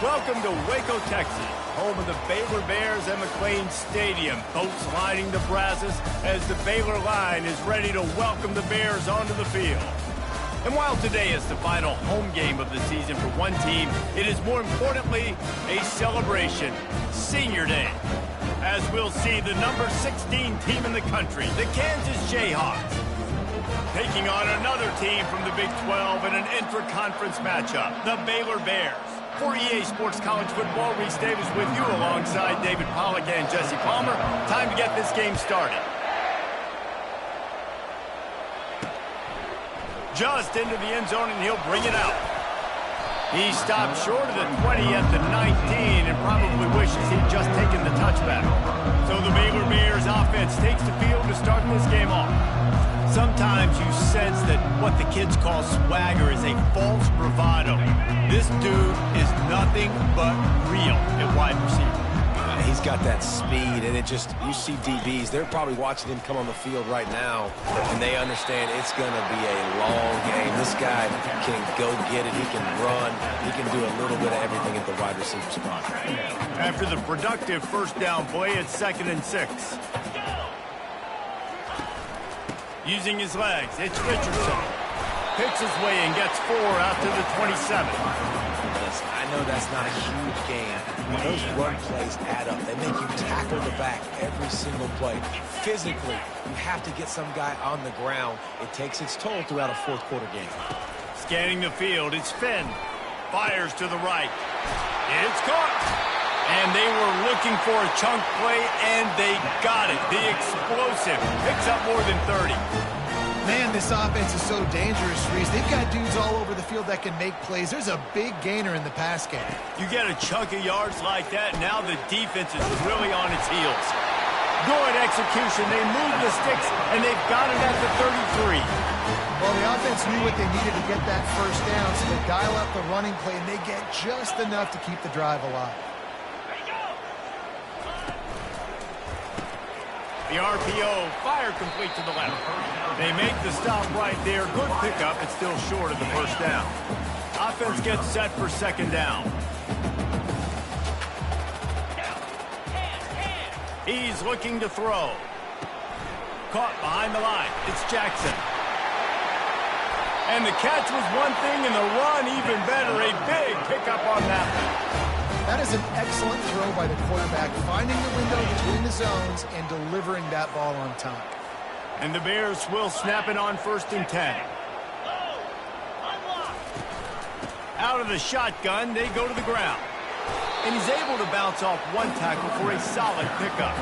Welcome to Waco, Texas, home of the Baylor Bears at McLean Stadium. Boats lining the brazos as the Baylor line is ready to welcome the Bears onto the field. And while today is the final home game of the season for one team, it is more importantly a celebration, Senior Day. As we'll see the number 16 team in the country, the Kansas Jayhawks, taking on another team from the Big 12 in an intra-conference matchup, the Baylor Bears. For EA Sports College Football, Reese Davis with you alongside David Pollack and Jesse Palmer. Time to get this game started. Just into the end zone, and he'll bring it out. He stopped short of the 20 at the 19 and probably wishes he'd just taken the touchback. So the Baylor Bears offense takes the field to start this game off. Sometimes you sense that what the kids call swagger is a false bravado. This dude is nothing but real at wide receiver. He's got that speed, and you see DBs, they're probably watching him come on the field right now, and they understand it's going to be a long game. This guy can go get it, he can run, he can do a little bit of everything at the wide receiver spot. After the productive first down play, it's 2nd and 6. Using his legs, it's Richardson. Picks his way and gets 4 out to the 27. Listen, I know that's not a huge gain, but those run plays add up. They make you tackle the back every single play. Physically, you have to get some guy on the ground. It takes its toll throughout a fourth quarter game. Scanning the field, it's Finn. Fires to the right. It's caught. And they were looking for a chunk play, and they got it. The explosive picks up more than 30. Man, this offense is so dangerous, Reese. They've got dudes all over the field that can make plays. There's a big gainer in the pass game. You get a chunk of yards like that, now the defense is really on its heels. Good execution. They move the sticks, and they've got it at the 33. Well, the offense knew what they needed to get that first down, so they dial up the running play, and they get just enough to keep the drive alive. The RPO, fire complete to the left. They make the stop right there. Good pickup. It's still short of the first down. Offense gets set for 2nd down. He's looking to throw. Caught behind the line. It's Jackson. And the catch was one thing, and the run even better. A big pickup on that one. That is an excellent throw by the quarterback, finding the window between the zones and delivering that ball on time. And the Bears will snap it on 1st and 10. Out of the shotgun, they go to the ground. And he's able to bounce off one tackle for a solid pickup.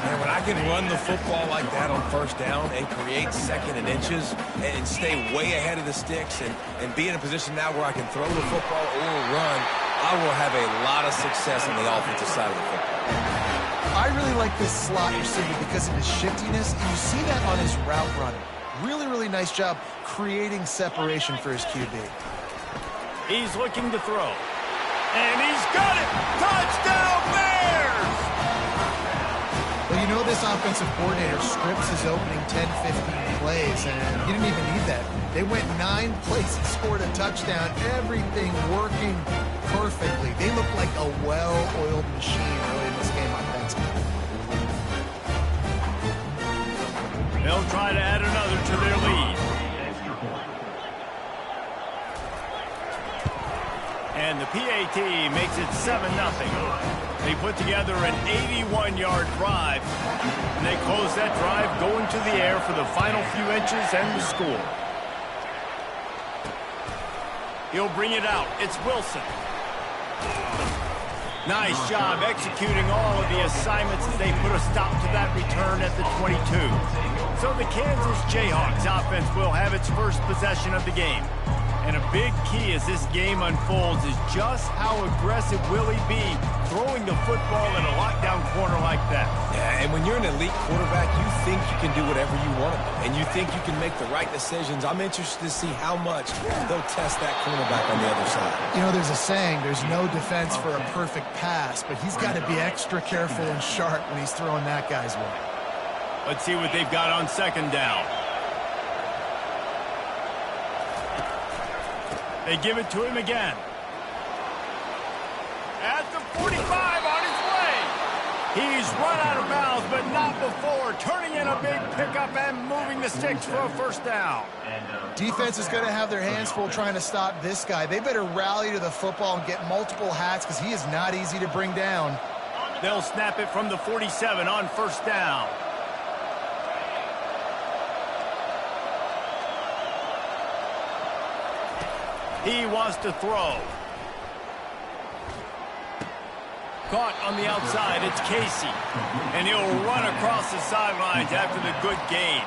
Man, when I can run the football like that on 1st down and create 2nd and inches and stay way ahead of the sticks and be in a position now where I can throw the football or run, I will have a lot of success on the offensive side of the football. I really like this slot receiver because of his shiftiness, and you see that on his route running. Really, really nice job creating separation for his QB. He's looking to throw. And he's got it! Touchdown, Bears! Well, you know this offensive coordinator scripts his opening 10, 15 plays, and he didn't even need that. They went 9 plays and scored a touchdown. Everything working perfectly. They look like a well-oiled machine early in this game offensively. They'll try to add another to their lead. And the PAT makes it 7-0. They put together an 81-yard drive, and they close that drive going to the air for the final few inches and the score. He'll bring it out. It's Wilson. Nice job executing all of the assignments as they put a stop to that return at the 22. So the Kansas Jayhawks offense will have its first possession of the game. And a big key as this game unfolds is just how aggressive will he be throwing the football in a lockdown corner like that. Yeah, and when you're an elite quarterback, you think you can do whatever you want to do, and you think you can make the right decisions. I'm interested to see how much they'll test that cornerback on the other side. You know, there's a saying, there's no defense for a perfect pass, but he's got to be extra careful and sharp when he's throwing that guy's way. Let's see what they've got on 2nd down. They give it to him again. 45 on his way. He's run out of bounds, but not before turning in a big pickup and moving the sticks for a first down. Defense is going to have their hands full trying to stop this guy. They better rally to the football and get multiple hats because he is not easy to bring down. They'll snap it from the 47 on first down. He wants to throw. Caught on the outside, it's Casey. And he'll run across the sidelines after the good gain.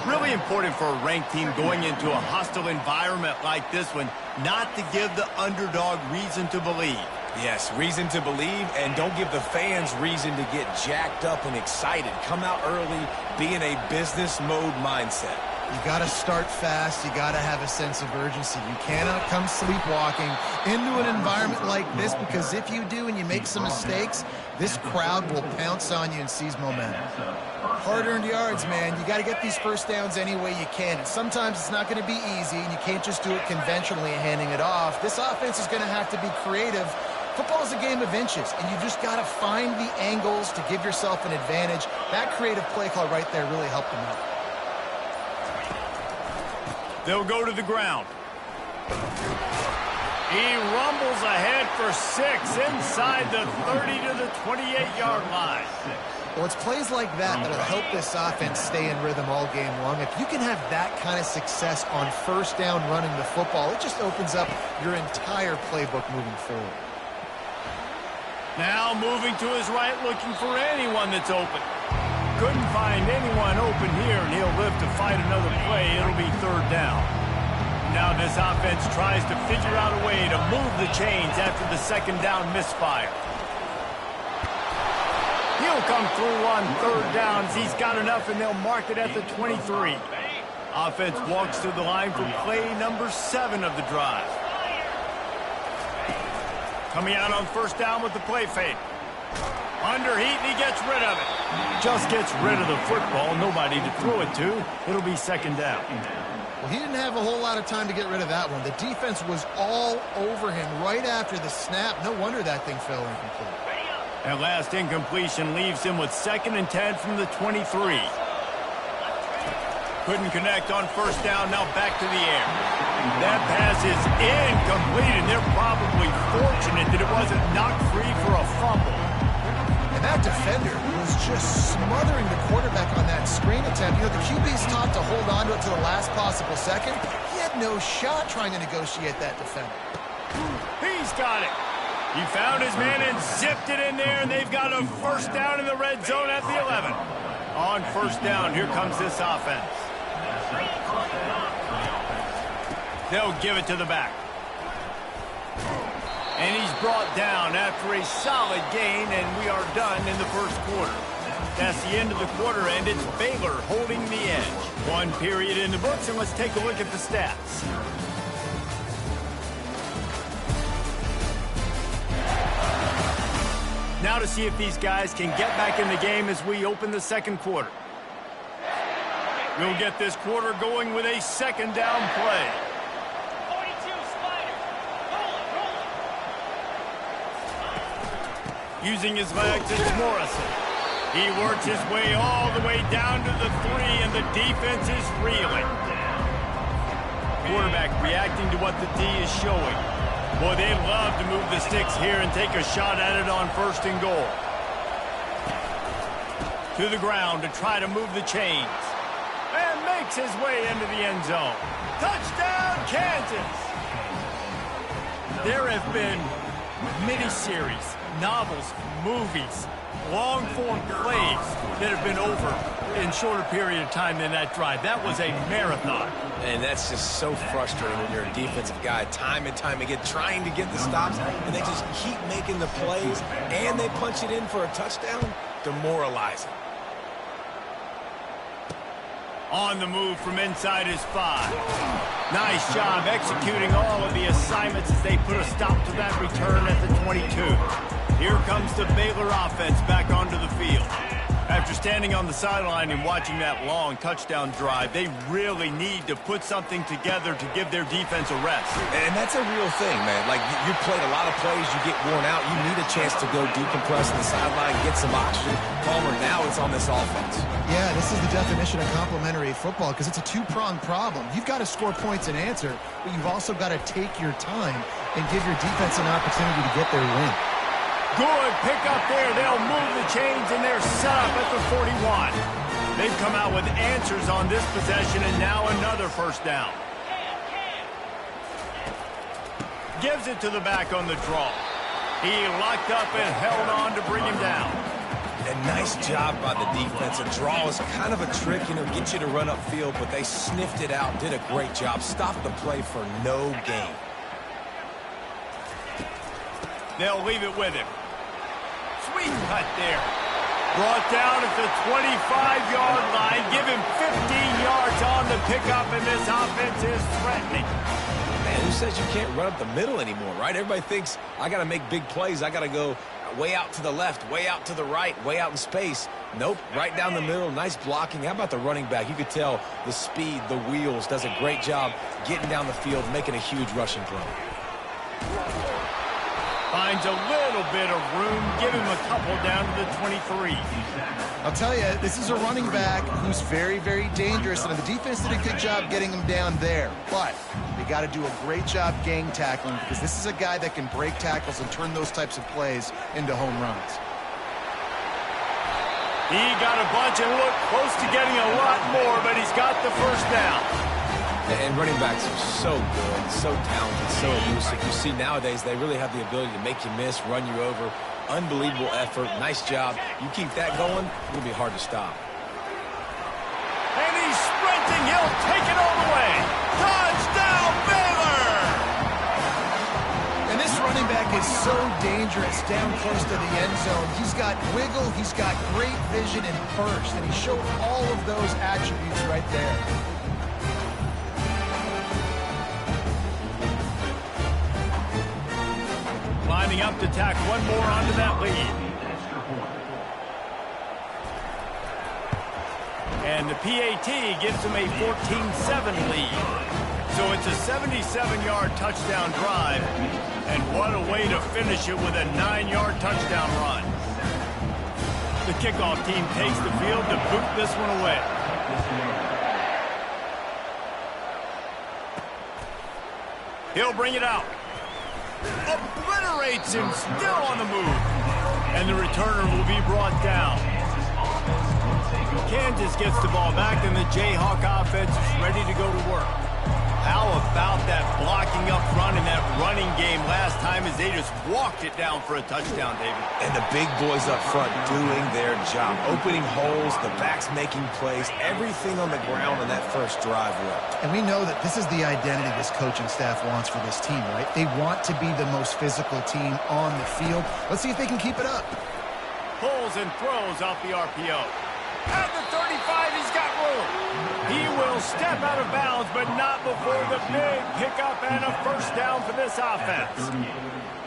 Really important for a ranked team going into a hostile environment like this one, not to give the underdog reason to believe. Yes, reason to believe, and don't give the fans reason to get jacked up and excited. Come out early, be in a business mode mindset. You got to start fast. You got to have a sense of urgency. You cannot come sleepwalking into an environment like this, because if you do and you make some mistakes, this crowd will pounce on you and seize momentum. Hard-earned yards, man. You got to get these first downs any way you can. And sometimes it's not going to be easy, and you can't just do it conventionally handing it off. This offense is going to have to be creative. Football is a game of inches, and you just got to find the angles to give yourself an advantage. That creative play call right there really helped them out. They'll go to the ground. He rumbles ahead for 6 inside the 30 to the 28-yard line. Well, it's plays like that that'll help this offense stay in rhythm all game long. If you can have that kind of success on first down running the football, it just opens up your entire playbook moving forward. Now moving to his right, looking for anyone that's open. Couldn't find anyone open here, and he'll live to fight another play. It'll be third down. Now this offense tries to figure out a way to move the chains after the second down misfire. He'll come through on third downs. He's got enough, and they'll mark it at the 23. Offense walks to the line for play number 7 of the drive. Coming out on first down with the play fake. Under heat, and he gets rid of it. Just gets rid of the football. Nobody to throw it to. It'll be second down. Well, he didn't have a whole lot of time to get rid of that one. The defense was all over him right after the snap. No wonder that thing fell incomplete. That last incompletion leaves him with 2nd and 10 from the 23. Couldn't connect on first down. Now back to the air. That pass is incomplete, and they're probably fortunate that it wasn't knocked free for a fumble. And that defender was just smothering the quarterback on that screen attempt. You know, the QB's taught to hold on to it to the last possible second. He had no shot trying to negotiate that defender. He's got it. He found his man and zipped it in there, and they've got a first down in the red zone at the 11. On first down, here comes this offense. They'll give it to the back. And he's brought down after a solid gain, and we are done in the first quarter. That's the end of the quarter, and it's Baylor holding the edge. 1 period in the books, and let's take a look at the stats. Now to see if these guys can get back in the game as we open the second quarter. We'll get this quarter going with a second down play. Using his legs, it's Morrison. He works his way all the way down to the 3, and the defense is reeling. Quarterback reacting to what the D is showing. Boy, they love to move the sticks here and take a shot at it on first and goal. To the ground to try to move the chains. And makes his way into the end zone. Touchdown, Kansas! There have been miniseries, novels, movies, long-form plays that have been over in shorter period of time than that drive. That was a marathon. And that's just so frustrating when you're a defensive guy, time and time again, trying to get the stops, and they just keep making the plays, and they punch it in for a touchdown. Demoralizing. On the move from inside his 5. Nice job executing all of the assignments as they put a stop to that return at the 22. Here comes the Baylor offense back onto the field. After standing on the sideline and watching that long touchdown drive, they really need to put something together to give their defense a rest. And that's a real thing, man. Like, you played a lot of plays, you get worn out, you need a chance to go decompress on the sideline, get some oxygen. Palmer, now it's on this offense. Yeah, this is the definition of complementary football because it's a two-pronged problem. You've got to score points and answer, but you've also got to take your time and give your defense an opportunity to get their win. Good pick up there. They'll move the chains, and they're set up at the 41. They've come out with answers on this possession, and now another first down. Gives it to the back on the draw. He locked up and held on to bring him down. And nice job by the defense. A draw is kind of a trick, get you to run upfield, but they sniffed it out, did a great job. Stopped the play for no gain. They'll leave it with him. Sweet cut there. Brought down at the 25-yard line. Give him 15 yards on the pickup, and this offense is threatening. Man, who says you can't run up the middle anymore, right? Everybody thinks I got to make big plays. I got to go way out to the left, way out to the right, way out in space. Nope, right down the middle. Nice blocking. How about the running back? You could tell the speed, the wheels, does a great job getting down the field, making a huge rushing play. Finds a little bit of room. Give him a couple down to the 23. I'll tell you, this is a running back who's very, very dangerous, and the defense did a good job getting him down there. But they got to do a great job gang tackling because this is a guy that can break tackles and turn those types of plays into home runs. He got a bunch and looked close to getting a lot more, but he's got the first down. And running backs are so good, so talented, so elusive. You see nowadays they really have the ability to make you miss, run you over. Unbelievable effort. Nice job. You keep that going, it'll be hard to stop. And he's sprinting. He'll take it all the way. Touchdown, Baylor! And this running back is so dangerous down close to the end zone. He's got wiggle, he's got great vision and burst, and he showed all of those attributes right there. Lining up to tack one more onto that lead. And the PAT gives them a 14-7 lead. So it's a 77-yard touchdown drive. And what a way to finish it with a 9-yard touchdown run. The kickoff team takes the field to boot this one away. He'll bring it out. Obliterates him, still on the move. And the returner will be brought down. Kansas gets the ball back, and the Jayhawk offense is ready to go to work. How about that blocking up front and that running game last time as they just walked it down for a touchdown, David? And the big boys up front doing their job. Opening holes, the backs making plays, everything on the ground on that first drive worked. And we know that this is the identity this coaching staff wants for this team, right? They want to be the most physical team on the field. Let's see if they can keep it up. Pulls and throws off the RPO. At the 35, he's got room. He will step out of bounds, but not before the big pickup and a first down for this offense.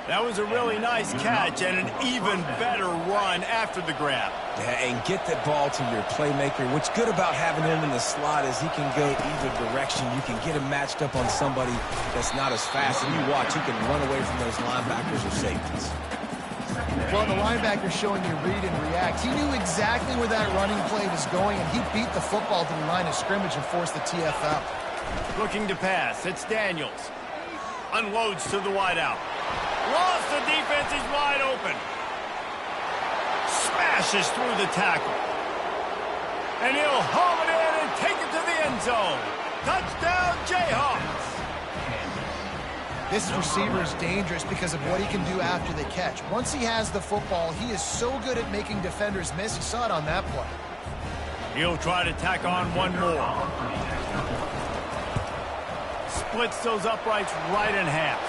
That was a really nice catch and an even better run after the grab. Yeah, and get that ball to your playmaker. What's good about having him in the slot is he can go either direction. You can get him matched up on somebody that's not as fast. And you watch, he can run away from those linebackers or safeties. Well, the linebacker showing you read and react. He knew exactly where that running play was going, and he beat the football to the line of scrimmage and forced the TFL. Looking to pass. It's Daniels. Unloads to the wideout. Lost the defense. He's wide open. Smashes through the tackle. And he'll haul it in and take it to the end zone. Touchdown, Jayhawks. This receiver is dangerous because of what he can do after the catch. Once he has the football, he is so good at making defenders miss. You saw it on that play. He'll try to tack on one more. Splits those uprights right in half.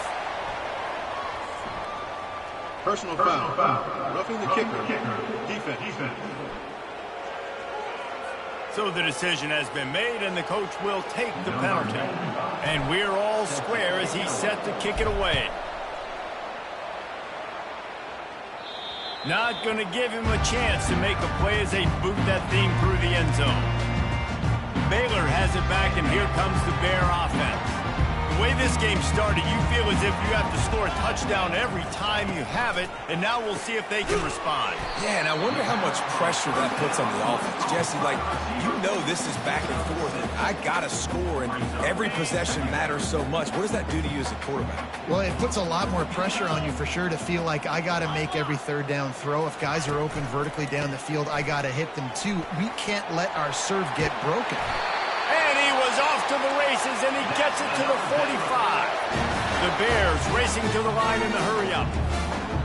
Personal foul. Roughing the kicker. Defense. So the decision has been made, and the coach will take the penalty. And we're all square as he's set to kick it away. Not going to give him a chance to make a play as they boot that thing through the end zone. Baylor has it back, and here comes the Bear offense. The way this game started, you feel as if you have to score a touchdown every time you have it, and now we'll see if they can respond. Yeah, and I wonder how much pressure that puts on the offense. Jesse, like, you know this is back and forth, and I got to score, and every possession matters so much. What does that do to you as a quarterback? Well, it puts a lot more pressure on you for sure to feel like I got to make every third down throw. If guys are open vertically down the field, I got to hit them too. We can't let our serve get broken. And he was off to the races, and he gets it to the 45. The Bears racing to the line in the hurry-up.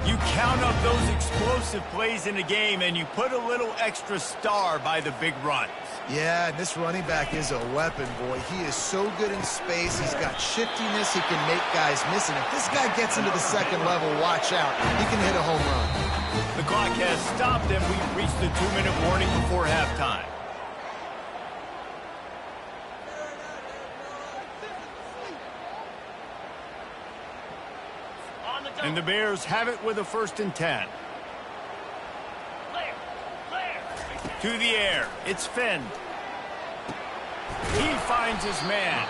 You count up those explosive plays in the game, and you put a little extra star by the big runs. Yeah, and this running back is a weapon, boy. He is so good in space. He's got shiftiness. He can make guys miss. And if this guy gets into the second level, watch out. He can hit a home run. The clock has stopped, and we've reached the 2-minute warning before halftime. And the Bears have it with a 1st and 10. To the air. It's Finn. He finds his man.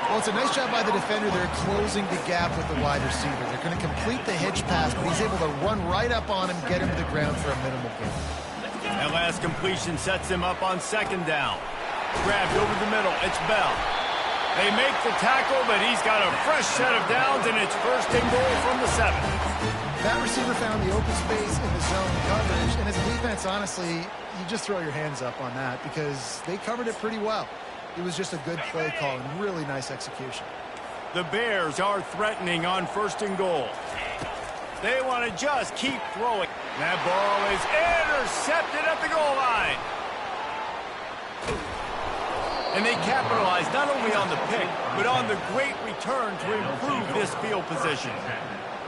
Well, it's a nice job by the defender. They're closing the gap with the wide receiver. They're going to complete the hitch pass, but he's able to run right up on him, get him to the ground for a minimal gain. That last completion sets him up on 2nd down. Grabbed over the middle. It's Bell. They make the tackle, but he's got a fresh set of downs, and it's 1st and goal from the 7. That receiver found the open space in the zone coverage, and as a defense, honestly, you just throw your hands up on that because they covered it pretty well. It was just a good play call and really nice execution. The Bears are threatening on 1st and goal. They want to just keep throwing. That ball is intercepted at the goal line. And they capitalize not only on the pick, but on the great return to improve this field position.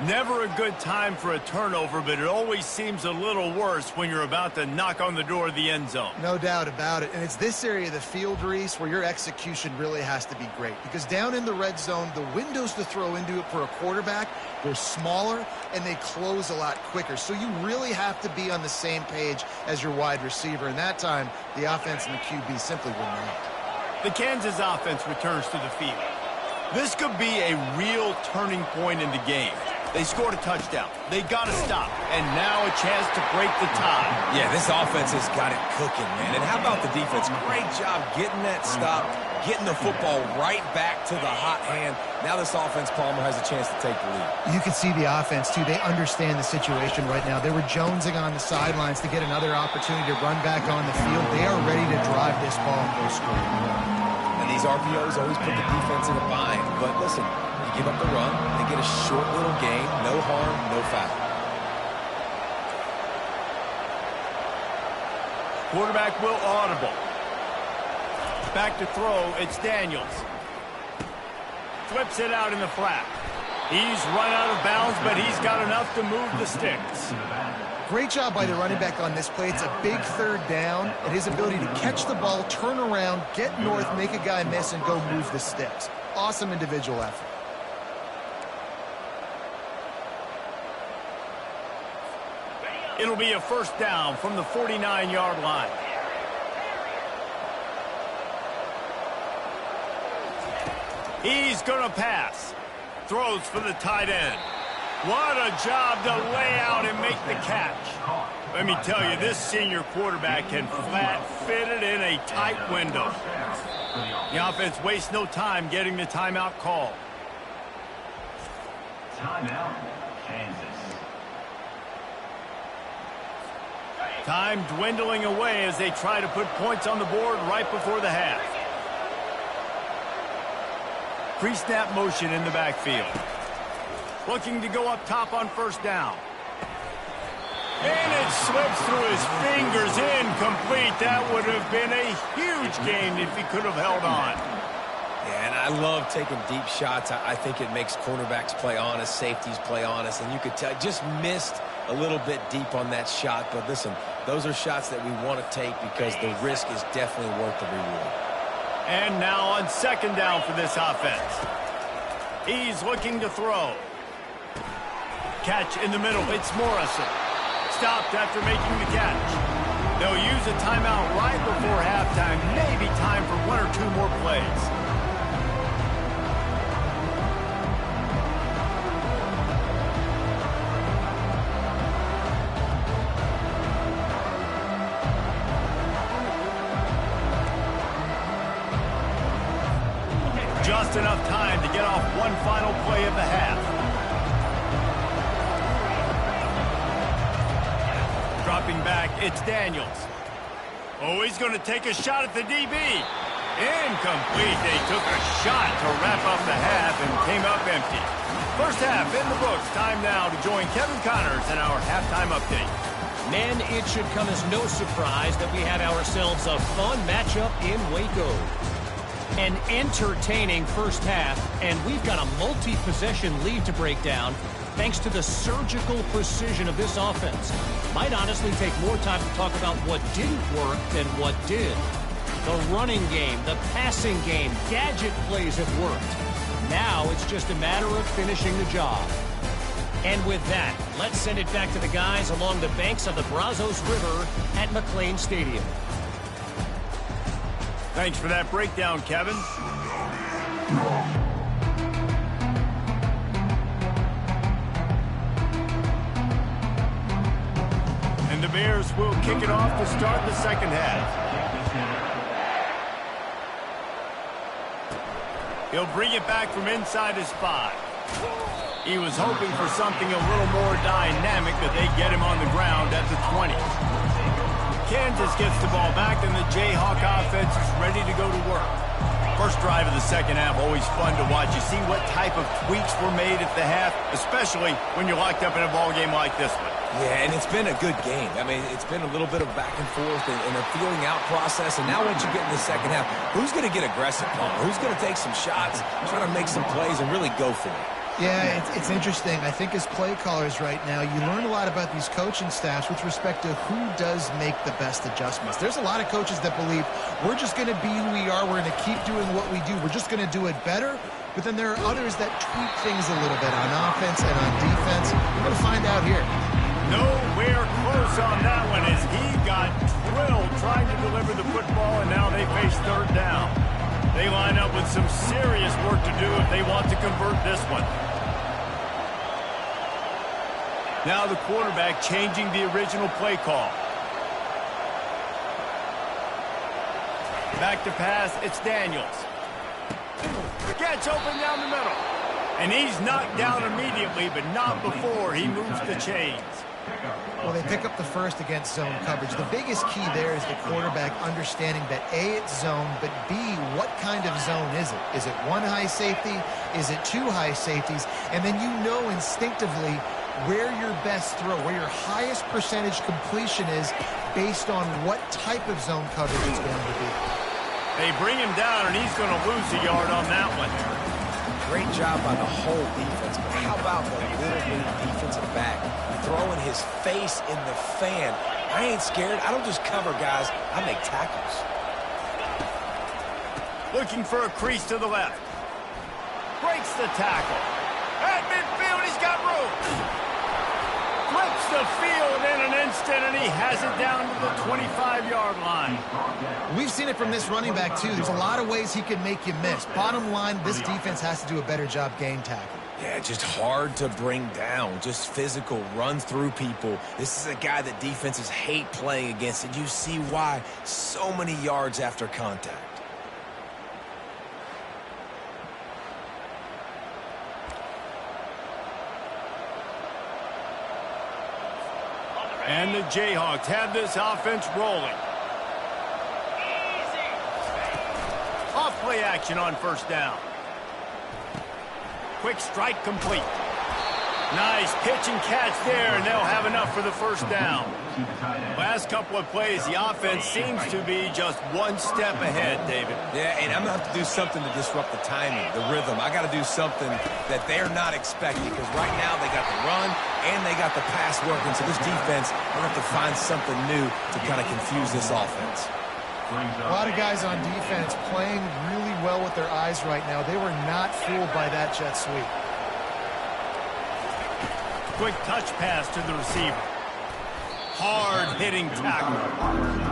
Never a good time for a turnover, but it always seems a little worse when you're about to knock on the door of the end zone. No doubt about it. And it's this area of the field, Reese, where your execution really has to be great. Because down in the red zone, the windows to throw into it for a quarterback, they're smaller and they close a lot quicker. So you really have to be on the same page as your wide receiver. And that time, the offense and the QB simply were not. The Kansas offense returns to the field. This could be a real turning point in the game. They scored a touchdown. They got to stop. And now a chance to break the tie. Yeah, this offense has got it cooking, man. And how about the defense? Great job getting that stop, getting the football right back to the hot hand. Now this offense, Palmer, has a chance to take the lead. You can see the offense, too. They understand the situation right now. They were jonesing on the sidelines to get another opportunity to run back on the field. They are ready to drive this ball and go score. And these RPOs always put the defense in a bind. But listen, you give up the run, they get a short little gain, no harm, no foul. Quarterback will audible. Back to throw, it's Daniels. Flips it out in the flat. He's run out of bounds, but he's got enough to move the sticks. Great job by the running back on this play. It's a big 3rd down, and his ability to catch the ball, turn around, get north, make a guy miss, and go move the sticks. Awesome individual effort. It'll be a 1st down from the 49-yard line. He's going to pass. Throws for the tight end. What a job to lay out and make the catch. Let me tell you, this senior quarterback can flat fit it in a tight window. The offense wastes no time getting the timeout call. Timeout, Kansas. Time dwindling away as they try to put points on the board right before the half. Pre-snap motion in the backfield. Looking to go up top on 1st down. And it slips through his fingers, incomplete. That would have been a huge gain if he could have held on. Yeah, and I love taking deep shots. I think it makes cornerbacks play honest, safeties play honest, and you could tell just missed a little bit deep on that shot. But listen, those are shots that we want to take because the risk is definitely worth the reward. And now on 2nd down for this offense. He's looking to throw. Catch in the middle. It's Morrison. stopped after making the catch. They'll use a timeout right before halftime. Maybe time for one or two more plays. Just enough time to get off one final play of the half. Dropping back, it's Daniels. Oh, he's going to take a shot at the DB. Incomplete. They took a shot to wrap up the half and came up empty. First half in the books. Time now to join Kevin Connors in our halftime update. Men, it should come as no surprise that we had ourselves a fun matchup in Waco. An entertaining first half, and we've got a multi-possession lead to break down thanks to the surgical precision of this offense. Might honestly take more time to talk about what didn't work than what did. The running game, the passing game, gadget plays have worked. Now it's just a matter of finishing the job. And with that, let's send it back to the guys along the banks of the Brazos River at McLean Stadium. Thanks for that breakdown, Kevin. And the Bears will kick it off to start the second half. He'll bring it back from inside his 5. He was hoping for something a little more dynamic, but they get him on the ground at the 20. Kansas gets the ball back, and the Jayhawk offense is ready to go to work. First drive of the second half, always fun to watch. You see what type of tweaks were made at the half, especially when you're locked up in a ball game like this one. Yeah, and it's been a good game. I mean, it's been a little bit of back and forth and a feeling out process. And now once you get in the second half, who's going to get aggressive, Palmer? Who's going to take some shots, try to make some plays, and really go for it? Yeah, it's interesting. I think as play callers right now, you learn a lot about these coaching staffs with respect to who does make the best adjustments. There's a lot of coaches that believe we're just going to be who we are. We're going to keep doing what we do. We're just going to do it better. But then there are others that tweak things a little bit on offense and on defense. We're going to find out here. Nowhere close on that one as he got drilled trying to deliver the football, and now they face third down. They line up with some serious work to do if they want to convert this one. Now the quarterback changing the original play call. Back to pass, it's Daniels. Gets open down the middle. And he's knocked down immediately, but not before he moves the chains. Well, they pick up the first against zone coverage. The biggest key there is the quarterback understanding that A, it's zone, but B, what kind of zone is it? Is it one high safety? Is it two high safeties? And then you know instinctively where your best throw, where your highest percentage completion is based on what type of zone coverage it's going to be. They bring him down, and he's going to lose a yard on that one. Great job by the whole defense, but how about the little bitty defensive back throwing his face in the fan? I ain't scared. I don't just cover guys. I make tackles. Looking for a crease to the left. Breaks the tackle. At midfield, he's got room. Flips the field in an instant, and he has it down to the 25-yard line. We've seen it from this running back, too. There's a lot of ways he can make you miss. Bottom line, this defense has to do a better job game tackling. Yeah, just hard to bring down. Just physical, run through people. This is a guy that defenses hate playing against, and you see why. So many yards after contact. And the Jayhawks have this offense rolling. Off play action on first down. Quick strike complete. Nice pitch and catch there, and they'll have enough for the first down. Last couple of plays, the offense seems to be just one step ahead, David. Yeah, and I'm going to have to do something to disrupt the timing, the rhythm. I got to do something that they're not expecting, because right now they got the run and they got the pass working. So this defense, they're going to have to find something new to kind of confuse this offense. A lot of guys on defense playing really well with their eyes right now. They were not fooled by that jet sweep. Quick touch pass to the receiver. hard-hitting tackle.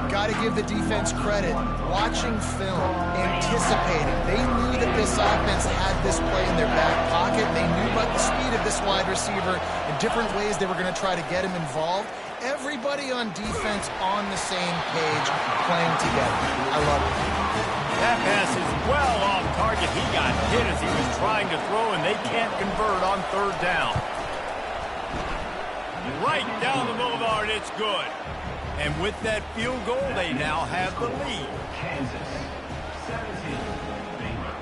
Got to give the defense credit. Watching film, anticipating. They knew that this offense had this play in their back pocket. They knew about the speed of this wide receiver and different ways they were going to try to get him involved. Everybody on defense on the same page, playing together. I love it. That pass is well off target. He got hit as he was trying to throw, and they can't convert on third down. Right down the boulevard, it's good. And with that field goal, they now have the lead. Kansas 17, Baylor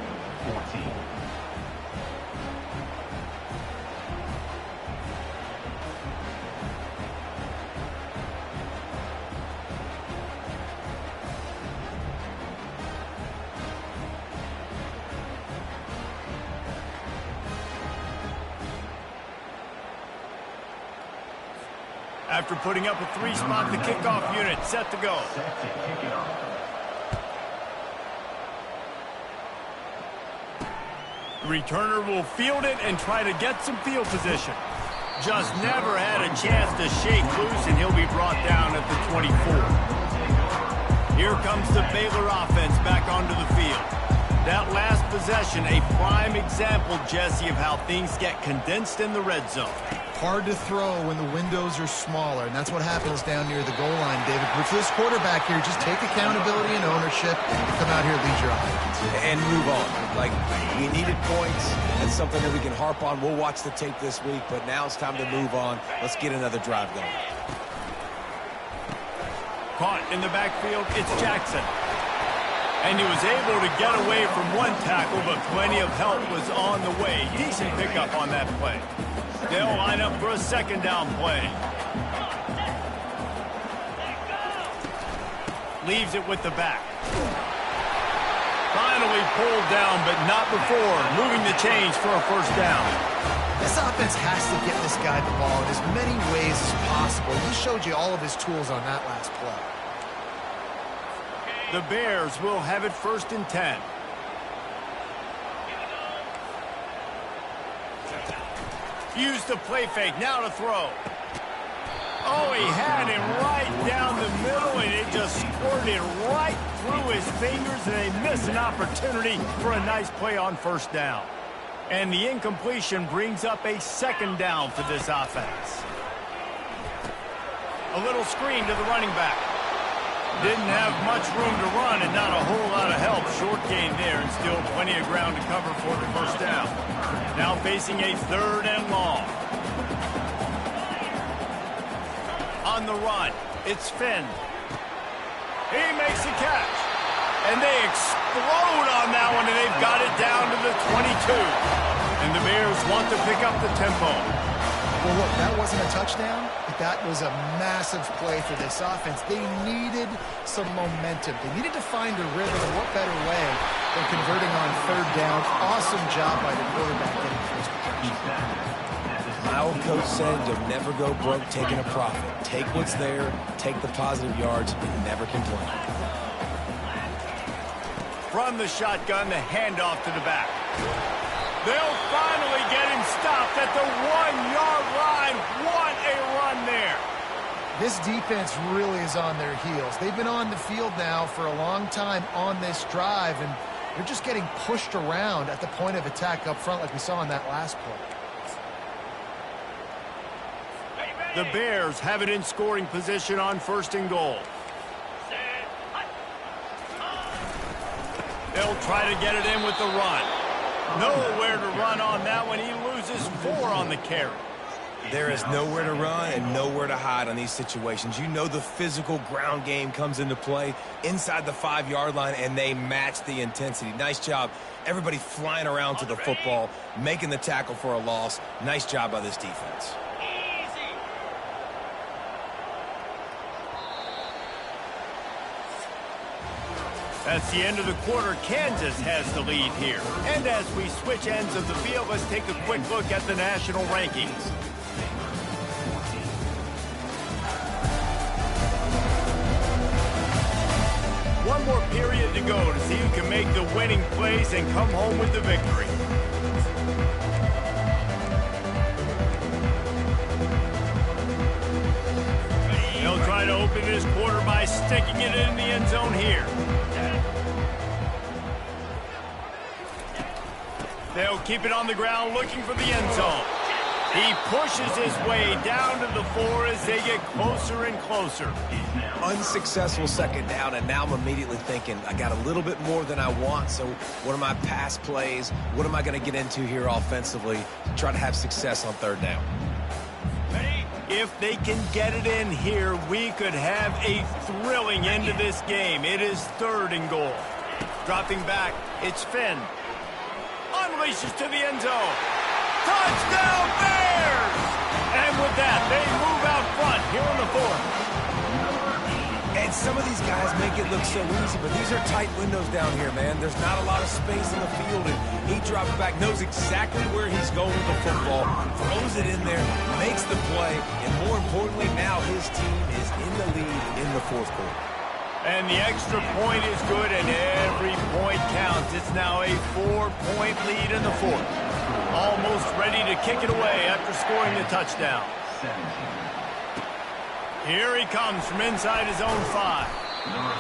14. After putting up a 3-spot, the kickoff unit set to go. Set to kick it off. The returner will field it and try to get some field position. Just never had a chance to shake loose, and he'll be brought down at the 24. Here comes the Baylor offense back onto the field. That last possession, a prime example, Jesse, of how things get condensed in the red zone. Hard to throw when the windows are smaller, and that's what happens down near the goal line, David. But for this quarterback here, just take accountability and ownership and come out here and lead your offense. And move on. Like, we needed points. That's something that we can harp on. We'll watch the tape this week, but now it's time to move on. Let's get another drive going. Caught in the backfield, it's Jackson. And he was able to get away from one tackle, but plenty of help was on the way. Decent pickup on that play. They'll line up for a second down play. Leaves it with the back. Finally pulled down, but not before moving the chains for a first down. This offense has to get this guy the ball in as many ways as possible. He showed you all of his tools on that last play. The Bears will have it 1st and 10. Use the play fake, now to throw. Oh, he had him right down the middle, and it just squirted right through his fingers, and they missed an opportunity for a nice play on first down. And the incompletion brings up a second down for this offense. A little screen to the running back. Didn't have much room to run and not a whole lot of help. Short gain there and still plenty of ground to cover for the first down. Now facing a 3rd and long. On the run, it's Finn. He makes a catch. And they explode on that one, and they've got it down to the 22. And the Bears want to pick up the tempo. Well, look, that wasn't a touchdown, but that was a massive play for this offense. They needed some momentum. They needed to find a rhythm, and what better way than converting on 3rd down. Awesome job by the quarterback getting first protection. My old coach said you'll never go broke taking a profit. Take what's there, take the positive yards, and never complain. From the shotgun, the handoff to the back. They'll finally get him stopped at the 1-yard line. What a run there. This defense really is on their heels. They've been on the field now for a long time on this drive, and they're just getting pushed around at the point of attack up front like we saw in that last play. The Bears have it in scoring position on 1st and goal. They'll try to get it in with the run. Nowhere to run on that one. He loses 4 on the carry. There is nowhere to run and nowhere to hide on these situations. You know the physical ground game comes into play inside the 5-yard line, and they match the intensity. Nice job. Everybody flying around to the football, making the tackle for a loss. Nice job by this defense. That's the end of the quarter. Kansas has the lead here. And as we switch ends of the field, let's take a quick look at the national rankings. One more period to go to see who can make the winning plays and come home with the victory. They'll rewarded his quarter by sticking it in the end zone here. They'll keep it on the ground looking for the end zone. He pushes his way down to the floor as they get closer and closer. Unsuccessful second down, and now I'm immediately thinking, I got a little bit more than I want, so what are my pass plays? What am I going to get into here offensively to try to have success on third down? If they can get it in here, we could have a thrilling end to this game. It is 3rd and goal. Dropping back, it's Finn. Unleashes to the end zone. Touchdown Bears! And with that, they move out front here in the 4th. And some of these guys make it look so easy, but these are tight windows down here, man. There's not a lot of space in the field, and he drops back, knows exactly where he's going with the football, throws it in there, makes the play, and more importantly, now his team is in the lead in the 4th quarter. And the extra point is good, and every point counts. It's now a 4-point lead in the 4th. Almost ready to kick it away after scoring the touchdown. Here he comes from inside his own 5.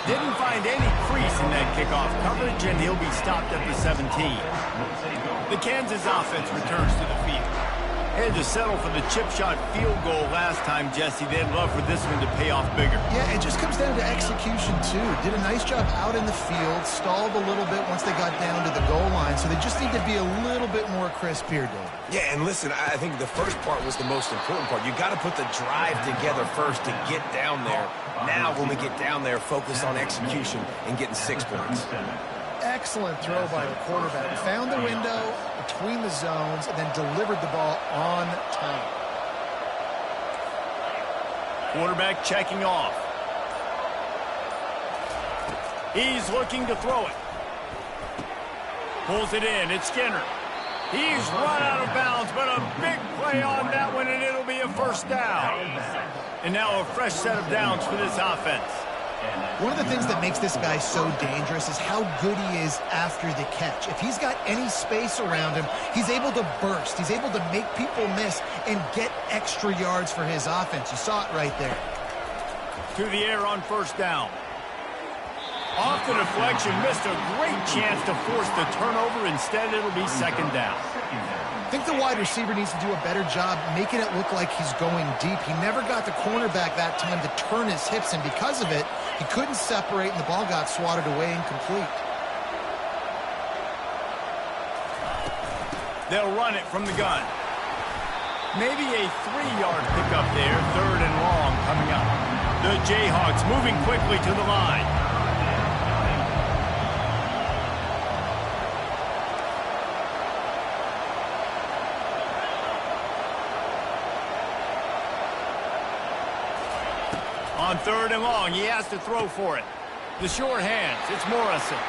Didn't find any crease in that kickoff coverage, and he'll be stopped at the 17. The Kansas offense returns to the field. Had to settle for the chip shot field goal last time, Jesse. They'd love for this one to pay off bigger. Yeah, it just comes down to execution, too. Did a nice job out in the field, stalled a little bit once they got down to the goal line, so they just need to be a little bit more crisp here, Dave. Yeah, and listen, I think the first part was the most important part. You got to put the drive together first to get down there. Now, when we get down there, focus on execution and getting 6 points. Excellent throw by the quarterback. Found the window between the zones and then delivered the ball on time. Quarterback checking off. He's looking to throw it. Pulls it in. It's Skinner. He's run out of bounds, but a big play on that one, and it'll be a 1st down. And now a fresh set of downs for this offense. One of the things that makes this guy so dangerous is how good he is after the catch. If he's got any space around him, he's able to burst. He's able to make people miss and get extra yards for his offense. You saw it right there. To the air on 1st down. Off the deflection, missed a great chance to force the turnover. Instead, it'll be 2nd down. I think the wide receiver needs to do a better job making it look like he's going deep. He never got the cornerback that time to turn his hips, and because of it, he couldn't separate, and the ball got swatted away incomplete. They'll run it from the gun. Maybe a 3-yard pickup there, 3rd and long coming up. The Jayhawks moving quickly to the line. On 3rd and long, he has to throw for it. The short hands, it's Morrison.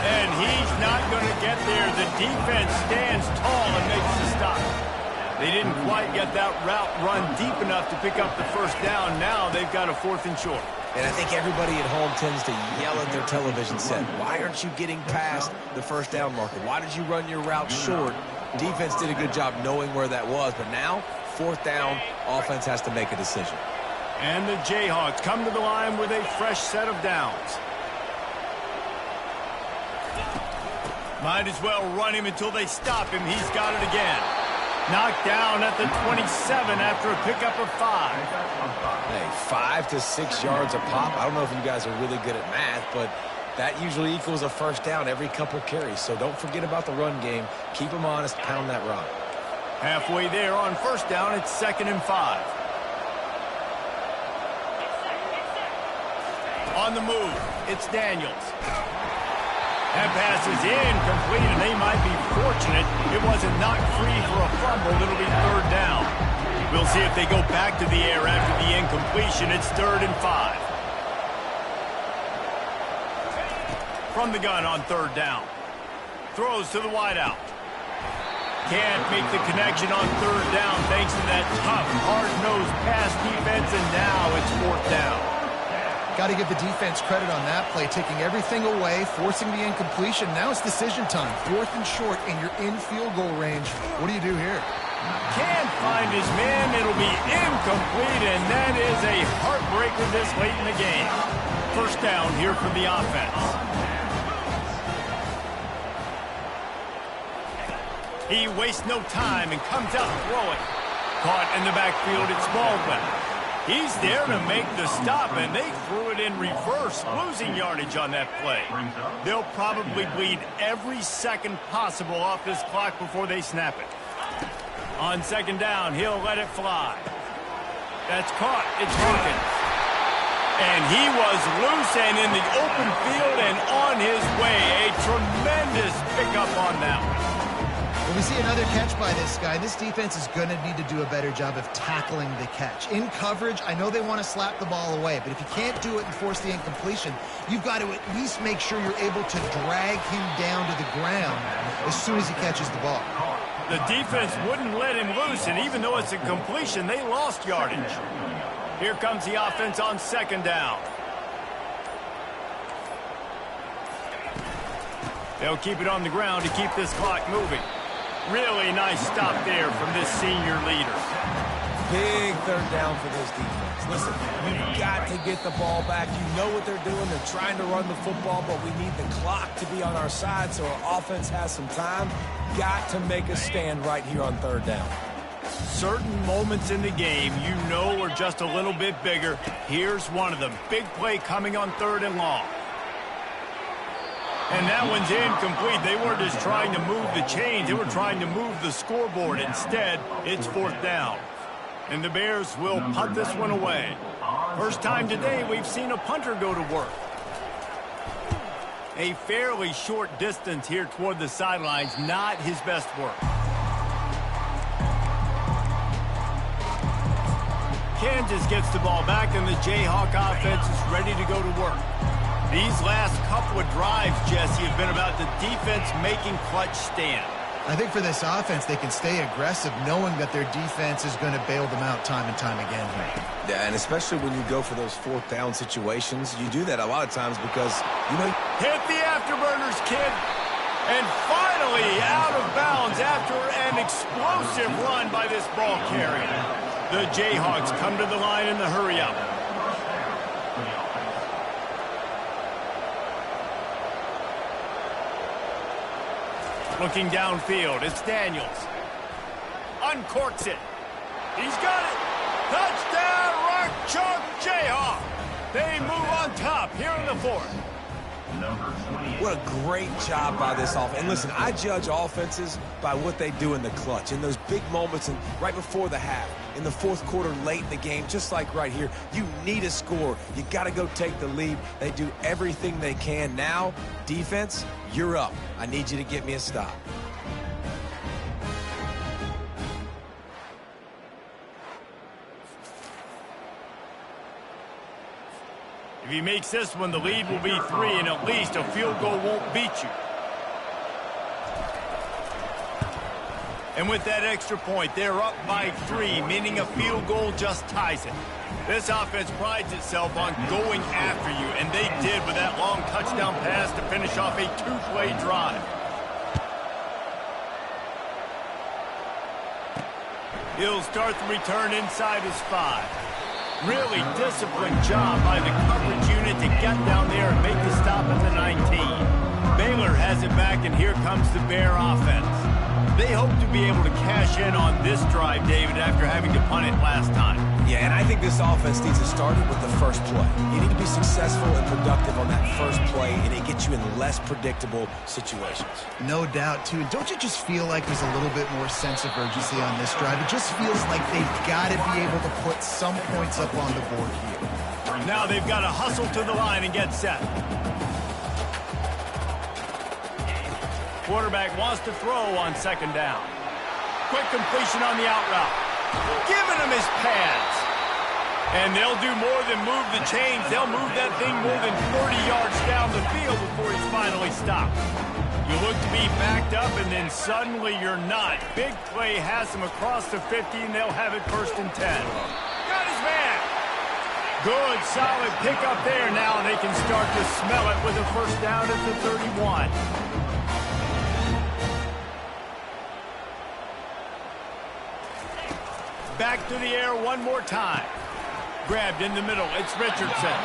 And he's not going to get there. The defense stands tall and makes the stop. They didn't quite get that route run deep enough to pick up the 1st down. Now they've got a 4th and short. And I think everybody at home tends to yell at their television set. Why aren't you getting past the 1st down marker? Why did you run your route short? Defense did a good job knowing where that was. But now, 4th down, offense has to make a decision. And the Jayhawks come to the line with a fresh set of downs. Might as well run him until they stop him. He's got it again. Knocked down at the 27 after a pickup of 5. Hey, 5 to 6 yards a pop. I don't know if you guys are really good at math, but that usually equals a 1st down every couple carries. So don't forget about the run game. Keep them honest. Pound that rock. Halfway there on 1st down, it's 2nd and 5. On the move, it's Daniels. That pass is incomplete, and they might be fortunate it wasn't knocked free for a fumble. It'll be 3rd down. We'll see if they go back to the air after the incompletion. It's 3rd and 5. From the gun on 3rd down. Throws to the wideout. Can't make the connection on 3rd down thanks to that tough, hard-nosed pass defense, and now it's 4th down. Got to give the defense credit on that play, taking everything away, forcing the incompletion. Now it's decision time. 4th and short, and you're in field goal range. What do you do here? Can't find his man. It'll be incomplete, and that is a heartbreaker this late in the game. First down here for the offense. He wastes no time and comes out throwing. Caught in the backfield, it's Baldwin. He's there to make the stop, and they threw it in reverse, losing yardage on that play. They'll probably bleed every second possible off this clock before they snap it. On second down, he'll let it fly. That's caught. It's Hawkins. And he was loose and in the open field and on his way. A tremendous pickup on that one. When we see another catch by this guy, this defense is going to need to do a better job of tackling the catch. In coverage, I know they want to slap the ball away, but if you can't do it and force the incompletion, you've got to at least make sure you're able to drag him down to the ground as soon as he catches the ball. The defense wouldn't let him loose, and even though it's a completion, they lost yardage. Here comes the offense on second down. They'll keep it on the ground to keep this clock moving. Really nice stop there from this senior leader. Big third down for this defense. Listen, you've got to get the ball back. You know what they're doing. They're trying to run the football, but we need the clock to be on our side so our offense has some time. Got to make a stand right here on third down. Certain moments in the game you know are just a little bit bigger. Here's one of them. Big play coming on third and long. And that one's incomplete. They weren't just trying to move the chains. They were trying to move the scoreboard. Instead, it's fourth down. And the Bears will punt this one away. First time today we've seen a punter go to work. A fairly short distance here toward the sidelines. Not his best work. Kansas gets the ball back, and the Jayhawk offense is ready to go to work. These last couple of drives, Jesse, have been about the defense making clutch stand. I think for this offense, they can stay aggressive knowing that their defense is going to bail them out time and time again here. Yeah, and especially when you go for those fourth down situations, you do that a lot of times because, you know... Hit the afterburners, kid. And finally out of bounds after an explosive run by this ball carrier. The Jayhawks come to the line in the hurry-up. Looking downfield, it's Daniels. Uncorks it. He's got it. Touchdown, Rock Chalk Jayhawk. They move on top here in the fourth. What a great job by this offense. And listen, I judge offenses by what they do in the clutch, in those big moments and right before the half, in the fourth quarter, late in the game, just like right here. You need a score. You got to go take the lead. They do everything they can. Now, defense, you're up. I need you to get me a stop. If he makes this one, the lead will be 3, and at least a field goal won't beat you. And with that extra point, they're up by 3, meaning a field goal just ties it. This offense prides itself on going after you, and they did with that long touchdown pass to finish off a 2-play drive. He'll start the return inside his 5. Really disciplined job by the coverage unit to get down there and make the stop at the 19. Baylor has it back, and here comes the Bear offense. They hope to be able to cash in on this drive, David, after having to punt it last time. Yeah, and I think this offense needs to start it with the first play. You need to be successful and productive on that first play, and it gets you in less predictable situations. No doubt, too. Don't you just feel like there's a little bit more sense of urgency on this drive? It just feels like they've got to be able to put some points up on the board here. Now they've got to hustle to the line and get set. Quarterback wants to throw on second down. Quick completion on the out route. Giving him his pads. And they'll do more than move the chains. They'll move that thing more than 30 yards down the field before he's finally stopped. You look to be backed up, and then suddenly you're not. Big play has him across the 50, and they'll have it first and 10. Got his man. Good, solid pickup there now, and they can start to smell it with a first down at the 31. Back to the air one more time. Grabbed in the middle. It's Richardson.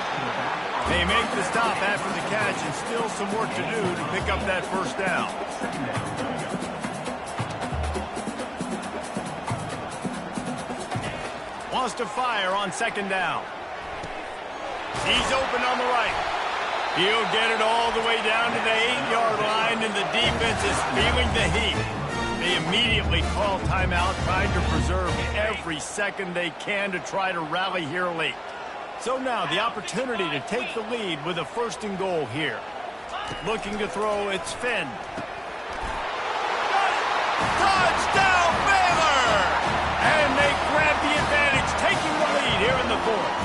They make the stop after the catch, and still some work to do to pick up that first down. Wants to fire on second down. He's open on the right. He'll get it all the way down to the 8-yard line, and the defense is feeling the heat. They immediately call timeout, trying to preserve every second they can to try to rally here late. So now the opportunity to take the lead with a 1st and goal here. Looking to throw, it's Finn. Touchdown, Baylor! And they grab the advantage, taking the lead here in the 4th.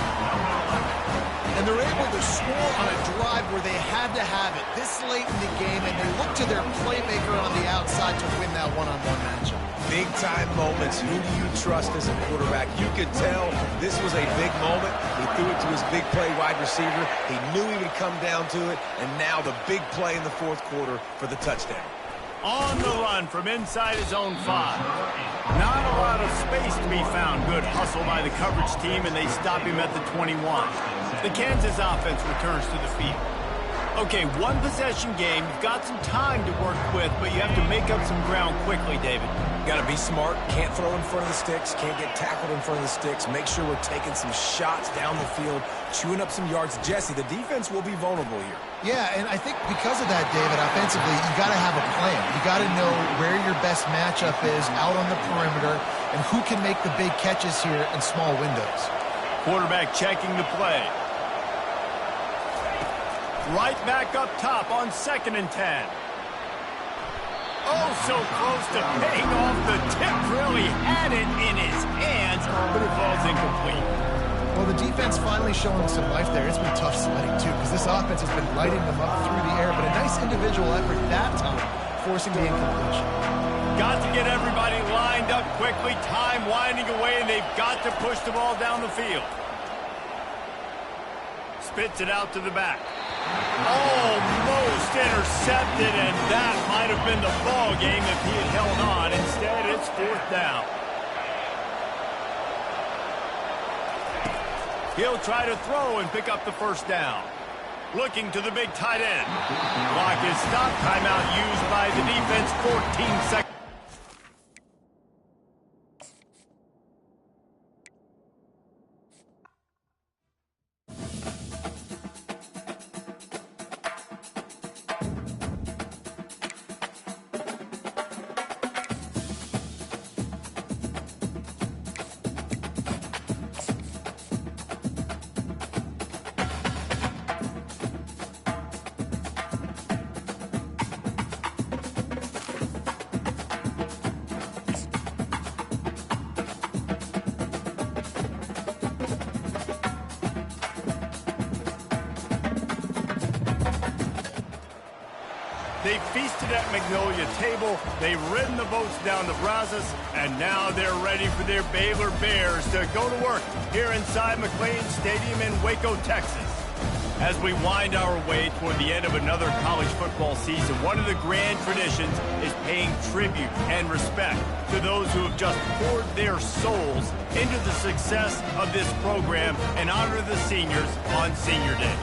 And they're able to score on a drive where they had to have it this late in the game, and they look to their playmaker on the outside to win that one-on-one matchup. Big-time moments. Who do you trust as a quarterback? You could tell this was a big moment. He threw it to his big play wide receiver. He knew he would come down to it, and now the big play in the 4th quarter for the touchdown. On the run from inside his own 5. Not a lot of space to be found. Good hustle by the coverage team, and they stop him at the 21. The Kansas offense returns to the field. Okay, one possession game. You've got some time to work with, but you have to make up some ground quickly, David. Got to be smart. Can't throw in front of the sticks. Can't get tackled in front of the sticks. Make sure we're taking some shots down the field, chewing up some yards. Jesse, the defense will be vulnerable here. Yeah, and I think because of that, David, offensively, you got to have a plan. You got to know where your best matchup is out on the perimeter and who can make the big catches here in small windows. Quarterback checking the play. Right back up top on 2nd and 10. Oh, so close to paying off. The tip really had it in his hands, but it falls incomplete. Well, the defense finally showing some life there. It's been tough sledding, too, because this offense has been lighting them up through the air, but a nice individual effort that time, forcing the incompletion. Got to get everybody lined up quickly. Time winding away, and they've got to push the ball down the field. Spits it out to the back. Almost intercepted, and that might have been the ball game if he had held on. Instead, it's 4th down. He'll try to throw and pick up the 1st down. Looking to the big tight end. Clock is stopped. Timeout used by the defense. 14 seconds. They feasted at Magnolia Table, they've ridden the boats down to Brazos, and now they're ready for their Baylor Bears to go to work here inside McLean Stadium in Waco, Texas. As we wind our way toward the end of another college football season, one of the grand traditions is paying tribute and respect to those who have just poured their souls into the success of this program and honor the seniors on Senior Day.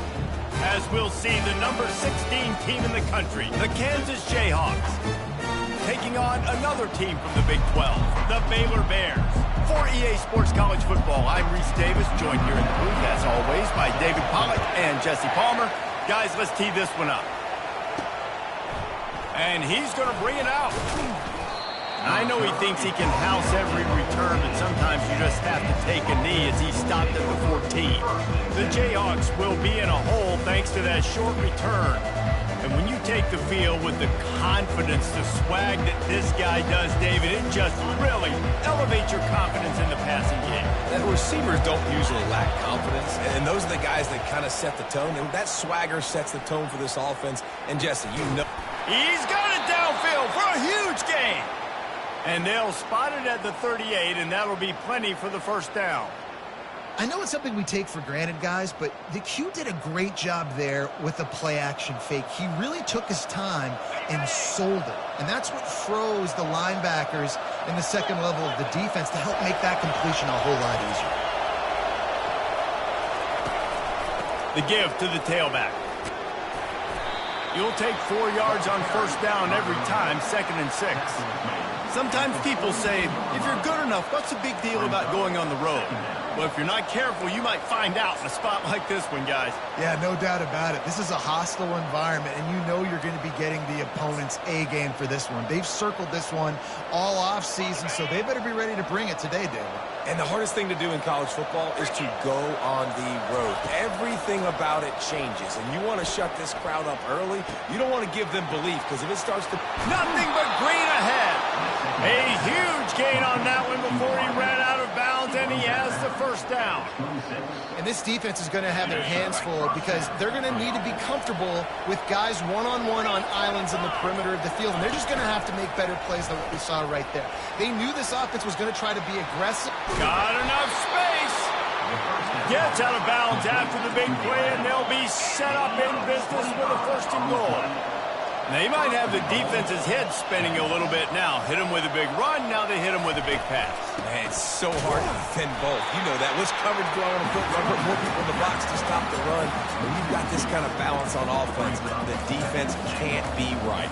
As we'll see the number 16 team in the country, the Kansas Jayhawks, taking on another team from the Big 12, the Baylor Bears. For EA Sports College Football, I'm Reese Davis, joined here in the booth, as always, by David Pollack and Jesse Palmer. Guys, let's tee this one up. And he's going to bring it out. I know he thinks he can house every return, but sometimes you just have to take a knee as he stopped at the 14. The Jayhawks will be in a hole thanks to that short return. And when you take the field with the confidence, the swag that this guy does, David, it just really elevates your confidence in the passing game. And receivers don't usually lack confidence, and those are the guys that kind of set the tone. And that swagger sets the tone for this offense. And Jesse, you know, he's got it downfield for a huge gain. And they'll spot it at the 38, and that'll be plenty for the 1st down. I know it's something we take for granted, guys, but the Q did a great job there with the play-action fake. He really took his time and sold it. And that's what froze the linebackers in the second level of the defense to help make that completion a whole lot easier. The give to the tailback. You'll take 4 yards on first down every time, 2nd and 6. Sometimes people say, if you're good enough, what's the big deal about going on the road? Well, if you're not careful, you might find out in a spot like this one, guys. Yeah, no doubt about it. This is a hostile environment, and you know you're going to be getting the opponent's A game for this one. They've circled this one all off season, so they better be ready to bring it today, David. And the hardest thing to do in college football is to go on the road. Everything about it changes, and you want to shut this crowd up early. You don't want to give them belief, because if it starts to... Nothing but green ahead. A huge gain on that one before he ran out of bounds, and he has the first down. And this defense is going to have their hands full because they're going to need to be comfortable with guys one-on-one on islands in the perimeter of the field, and they're just going to have to make better plays than what we saw right there. They knew this offense was going to try to be aggressive. Got enough space. Gets out of bounds after the big play, and they'll be set up in business with a 1st and goal. They might have the defense's head spinning a little bit now. Hit him with a big run, now they hit him with a big pass. Man, it's so hard to defend both. You know that. Which coverage do I want to put? Do I put more people in the box to stop the run? When you've got this kind of balance on offense, the defense can't be right.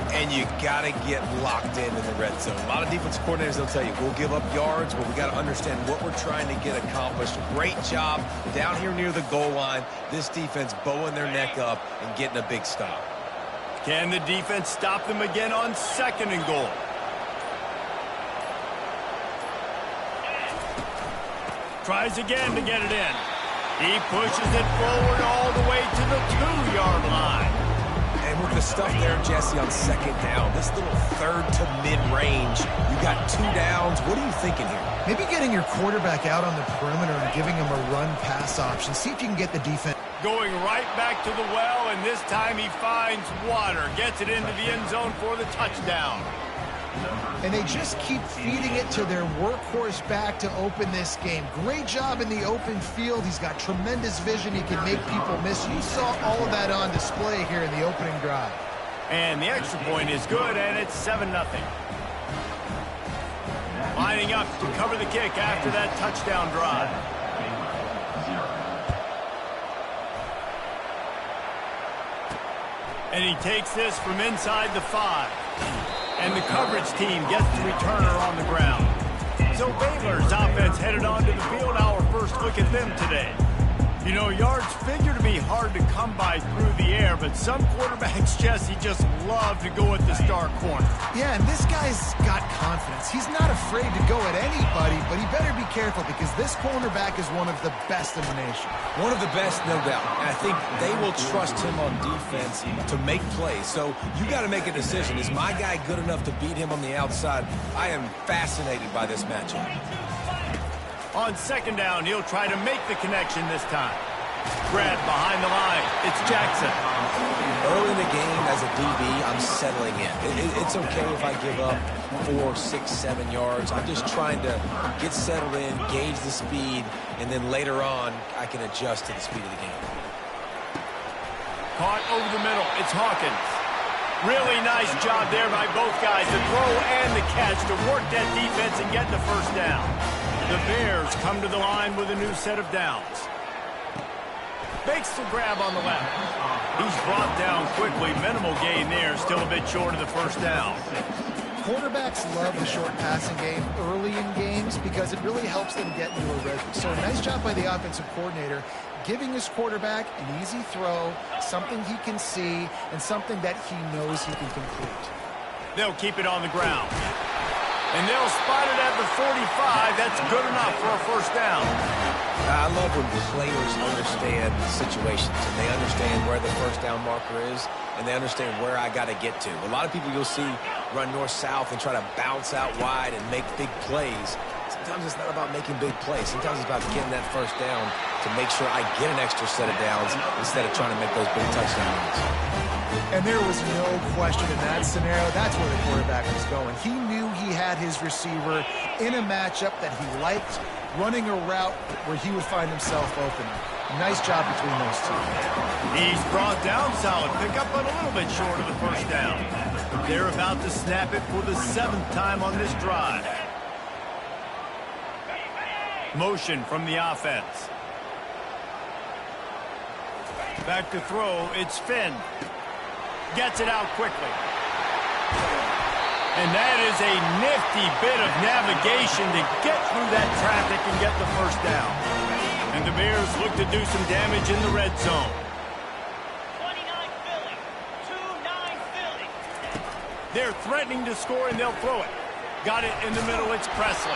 And you got to get locked in the red zone. A lot of defense coordinators, they'll tell you, we'll give up yards, but we got to understand what we're trying to get accomplished. Great job down here near the goal line. This defense bowing their neck up and getting a big stop. Can the defense stop them again on 2nd and goal? Tries again to get it in. He pushes it forward all the way to the 2-yard line. And with the stuff there, Jesse, on 2nd down, this little 3rd to mid-range, you got 2 downs. What are you thinking here? Maybe getting your quarterback out on the perimeter and giving him a run-pass option. See if you can get the defense. Going right back to the well, and this time he finds water. Gets it into the end zone for the touchdown. And they just keep feeding it to their workhorse back to open this game. Great job in the open field. He's got tremendous vision. He can make people miss. You saw all of that on display here in the opening drive. And the extra point is good, and it's 7-0. Lining up to cover the kick after that touchdown drive. And he takes this from inside the 5. And the coverage team gets the returner on the ground. So Baylor's offense headed onto the field. Our first look at them today. You know, yards figure to be hard to come by through the air, but some quarterbacks, Jesse, just love to go at the star corner. Yeah, and this guy's got confidence. He's not afraid to go at anybody, but he better be careful because this cornerback is one of the best in the nation. One of the best, no doubt. And I think they will trust him on defense to make plays. So you got to make a decision. Is my guy good enough to beat him on the outside? I am fascinated by this matchup. On 2nd down, he'll try to make the connection this time. Brad behind the line. It's Jackson. Early in the game, as a DB, I'm settling in. It's okay if I give up 4, 6, 7 yards. I'm just trying to get settled in, gauge the speed, and then later on, I can adjust to the speed of the game. Caught over the middle. It's Hawkins. Really nice job there by both guys, the throw and the catch, to work that defense and get the first down. The Bears come to the line with a new set of downs. Makes the grab on the left. He's brought down quickly. Minimal gain there. Still a bit short of the first down. Quarterbacks love the short passing game early in games because it really helps them get into a rhythm. So nice job by the offensive coordinator giving his quarterback an easy throw, something he can see, and something that he knows he can complete. They'll keep it on the ground. And they'll spot it at the 45. That's good enough for a first down. I love when the players understand situations and they understand where the first down marker is and they understand where I got to get to. A lot of people you'll see run north-south and try to bounce out wide and make big plays. Sometimes it's not about making big plays. Sometimes it's about getting that first down to make sure I get an extra set of downs instead of trying to make those big touchdowns. And there was no question in that scenario. That's where the quarterback was going. He knew he had his receiver in a matchup that he liked, running a route where he would find himself open. Nice job between those two. He's brought down, solid pickup, but a little bit short of the first down. They're about to snap it for the 7th time on this drive. Motion from the offense. Back to throw, it's Finn. Gets it out quickly. And that is a nifty bit of navigation to get through that traffic and get the first down. And the Bears look to do some damage in the red zone. 29 Philly. 2-9 Philly. They're threatening to score, and they'll throw it. Got it in the middle, it's Presley.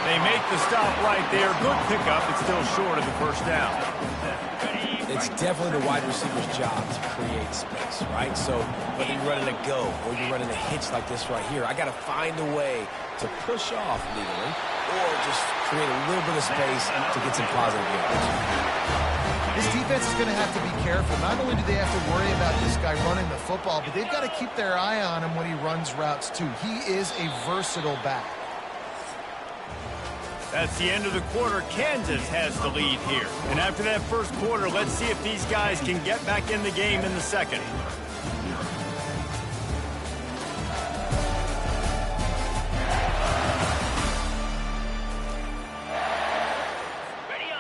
They make the stop right there. Good pickup, it's still short of the first down. It's definitely the wide receiver's job to create space, right? So whether you're running a go or you're running a hitch like this right here, I got to find a way to push off legally or just create a little bit of space to get some positive yards. This defense is going to have to be careful. Not only do they have to worry about this guy running the football, but they've got to keep their eye on him when he runs routes too. He is a versatile back. That's the end of the quarter. Kansas has the lead here. And after that first quarter, let's see if these guys can get back in the game in the second.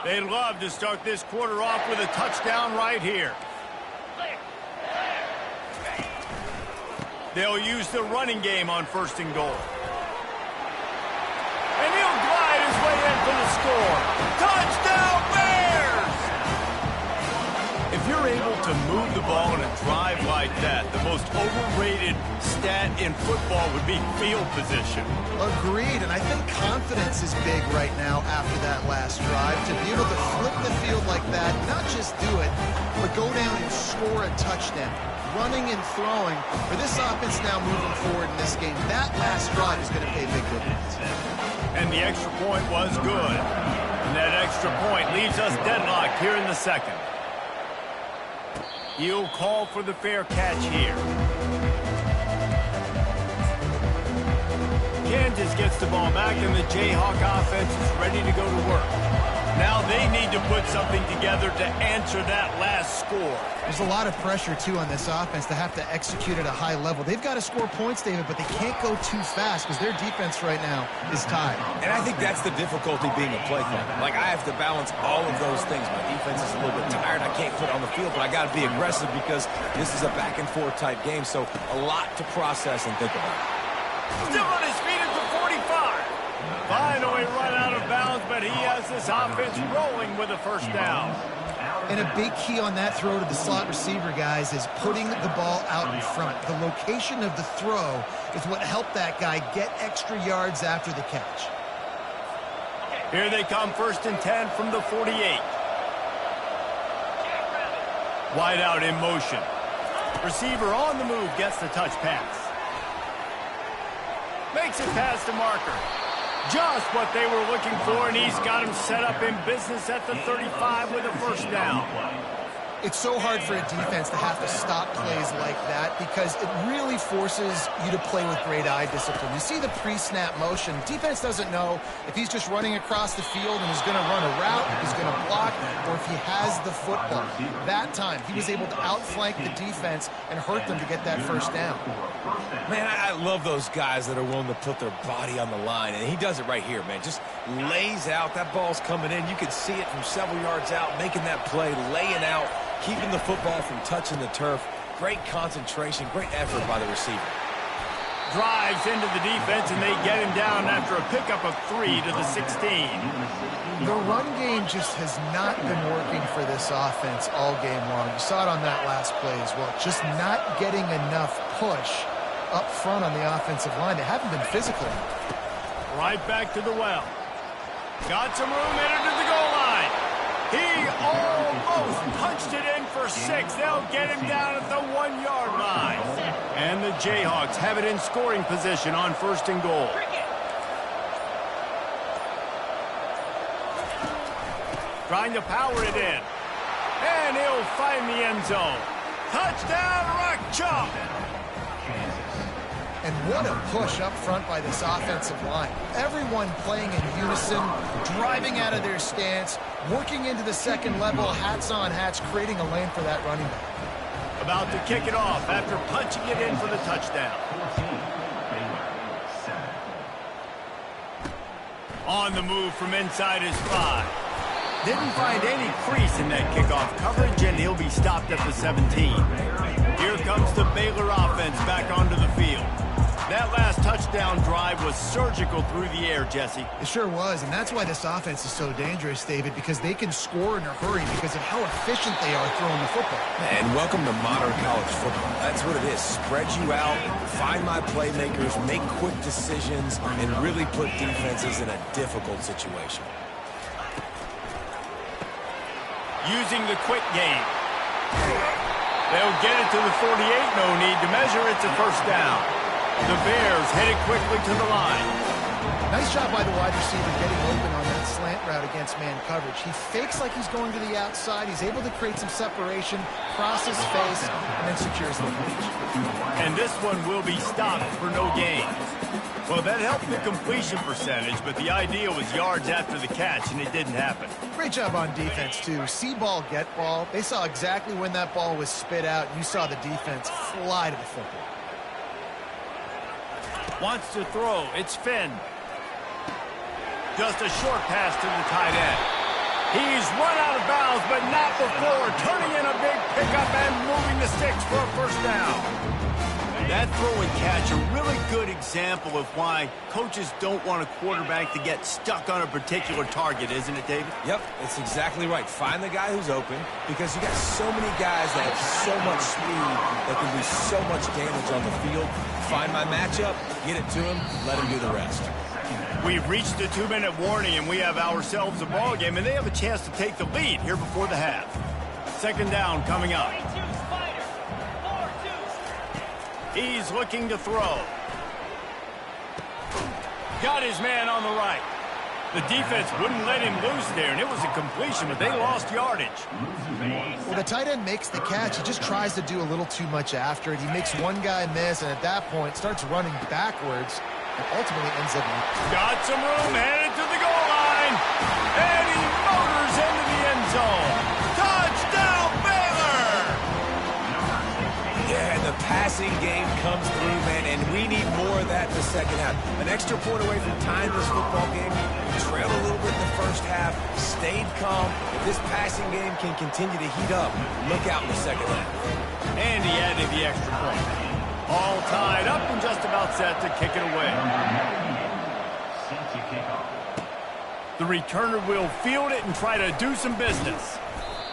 They'd love to start this quarter off with a touchdown right here. They'll use the running game on 1st and goal. And he'll glide his way in for the score. Touchdown, Bears! If you're able to move the ball in a drive like that, the most overrated stat in football would be field position. Agreed, and I think confidence is big right now after that last drive. To be able to flip the field like that, not just do it, but go down and score a touchdown. Running and throwing, for this offense now moving forward in this game, that last drive is going to pay big dividends. And the extra point was good. And that extra point leaves us deadlocked here in the second. He'll call for the fair catch here. Kansas gets the ball back, and the Jayhawk offense is ready to go to work. Now they need to put something together to answer that last score. There's a lot of pressure, too, on this offense to have to execute at a high level. They've got to score points, David, but they can't go too fast because their defense right now is tied. And I think that's the difficulty being a play caller. Like, I have to balance all of those things. My defense is a little bit tired. I can't put it on the field, but I got to be aggressive because this is a back-and-forth type game, so a lot to process and think about. Still on his feet at the 45. Finally run out of bounds, but he has this offense rolling with a first down. And a big key on that throw to the slot receiver, guys, is putting the ball out in front. The location of the throw is what helped that guy get extra yards after the catch. Here they come, 1st and 10 from the 48. Wide out in motion. Receiver on the move gets the touch pass. Makes it past the marker. Just what they were looking for, and he's got him set up in business at the 35 with a first down. It's so hard for a defense to have to stop plays like that because it really forces you to play with great eye discipline. You see the pre-snap motion. Defense doesn't know if he's just running across the field and is going to run a route, if he's going to block, or if he has the football. That time, he was able to outflank the defense and hurt them to get that first down. Man, I love those guys that are willing to put their body on the line, and he does it right here, man. Just lays out. That ball's coming in. You can see it from several yards out, making that play, laying out, keeping the football from touching the turf. Great concentration, great effort by the receiver. Drives into the defense, and they get him down after a pickup of 3 to the 16. The run game just has not been working for this offense all game long. You saw it on that last play as well. Just not getting enough push up front on the offensive line. They haven't been physical enough. Right back to the well. Got some room, headed to the goal line. He almost punched it in for 6. They'll get him down at the 1-yard line. And the Jayhawks have it in scoring position on 1st and goal. Trying to power it in. And he'll find the end zone. Touchdown, Rock Chalk. And what a push up front by this offensive line. Everyone playing in unison, driving out of their stance, working into the second level, hats on hats, creating a lane for that running back. About to kick it off after punching it in for the touchdown. 14, Baylor, 7. On the move from inside his 5. Didn't find any crease in that kickoff coverage, and he'll be stopped at the 17. Here comes the Baylor offense back onto the field. That last touchdown drive was surgical through the air, Jesse. It sure was, and that's why this offense is so dangerous, David, because they can score in a hurry because of how efficient they are throwing the football. And welcome to modern college football. That's what it is. Spread you out, find my playmakers, make quick decisions, and really put defenses in a difficult situation. Using the quick game. They'll get it to the 48, no need to measure. It's a first down. The Bears headed quickly to the line. Nice job by the wide receiver getting open on that slant route against man coverage. He fakes like he's going to the outside. He's able to create some separation, cross his face, and then secures the catch. And this one will be stopped for no gain. Well, that helped the completion percentage, but the idea was yards after the catch, and it didn't happen. Great job on defense, too. See ball, get ball. They saw exactly when that ball was spit out. You saw the defense fly to the football. Wants to throw. It's Finn. Just a short pass to the tight end. He's run out of bounds, but not before turning in a big pickup and moving the sticks for a first down. That throw and catch, a really good example of why coaches don't want a quarterback to get stuck on a particular target, isn't it, David? Yep, it's exactly right. Find the guy who's open because you got so many guys that have so much speed that can do so much damage on the field. Find my matchup, get it to him, let him do the rest. We've reached the 2-minute warning, and we have ourselves a ball game, and they have a chance to take the lead here before the half. Second down coming up. He's looking to throw. Got his man on the right. The defense wouldn't let him loose there, and it was a completion, but they lost yardage. Well, the tight end makes the catch. He just tries to do a little too much after it. He makes one guy miss, and at that point starts running backwards and ultimately ends up... Got some room, headed to the goal line, and he motors into the end zone. Touchdown, Baylor! Yeah, and the passing game comes through, man, and we need more of that in the second half. An extra point away from tying this football game. We trailed a little bit in the first half, stayed calm. If this passing game can continue to heat up, look out in the second half. And he added the extra point. All tied up and just about set to kick it away. Set to kick off. The returner will field it and try to do some business.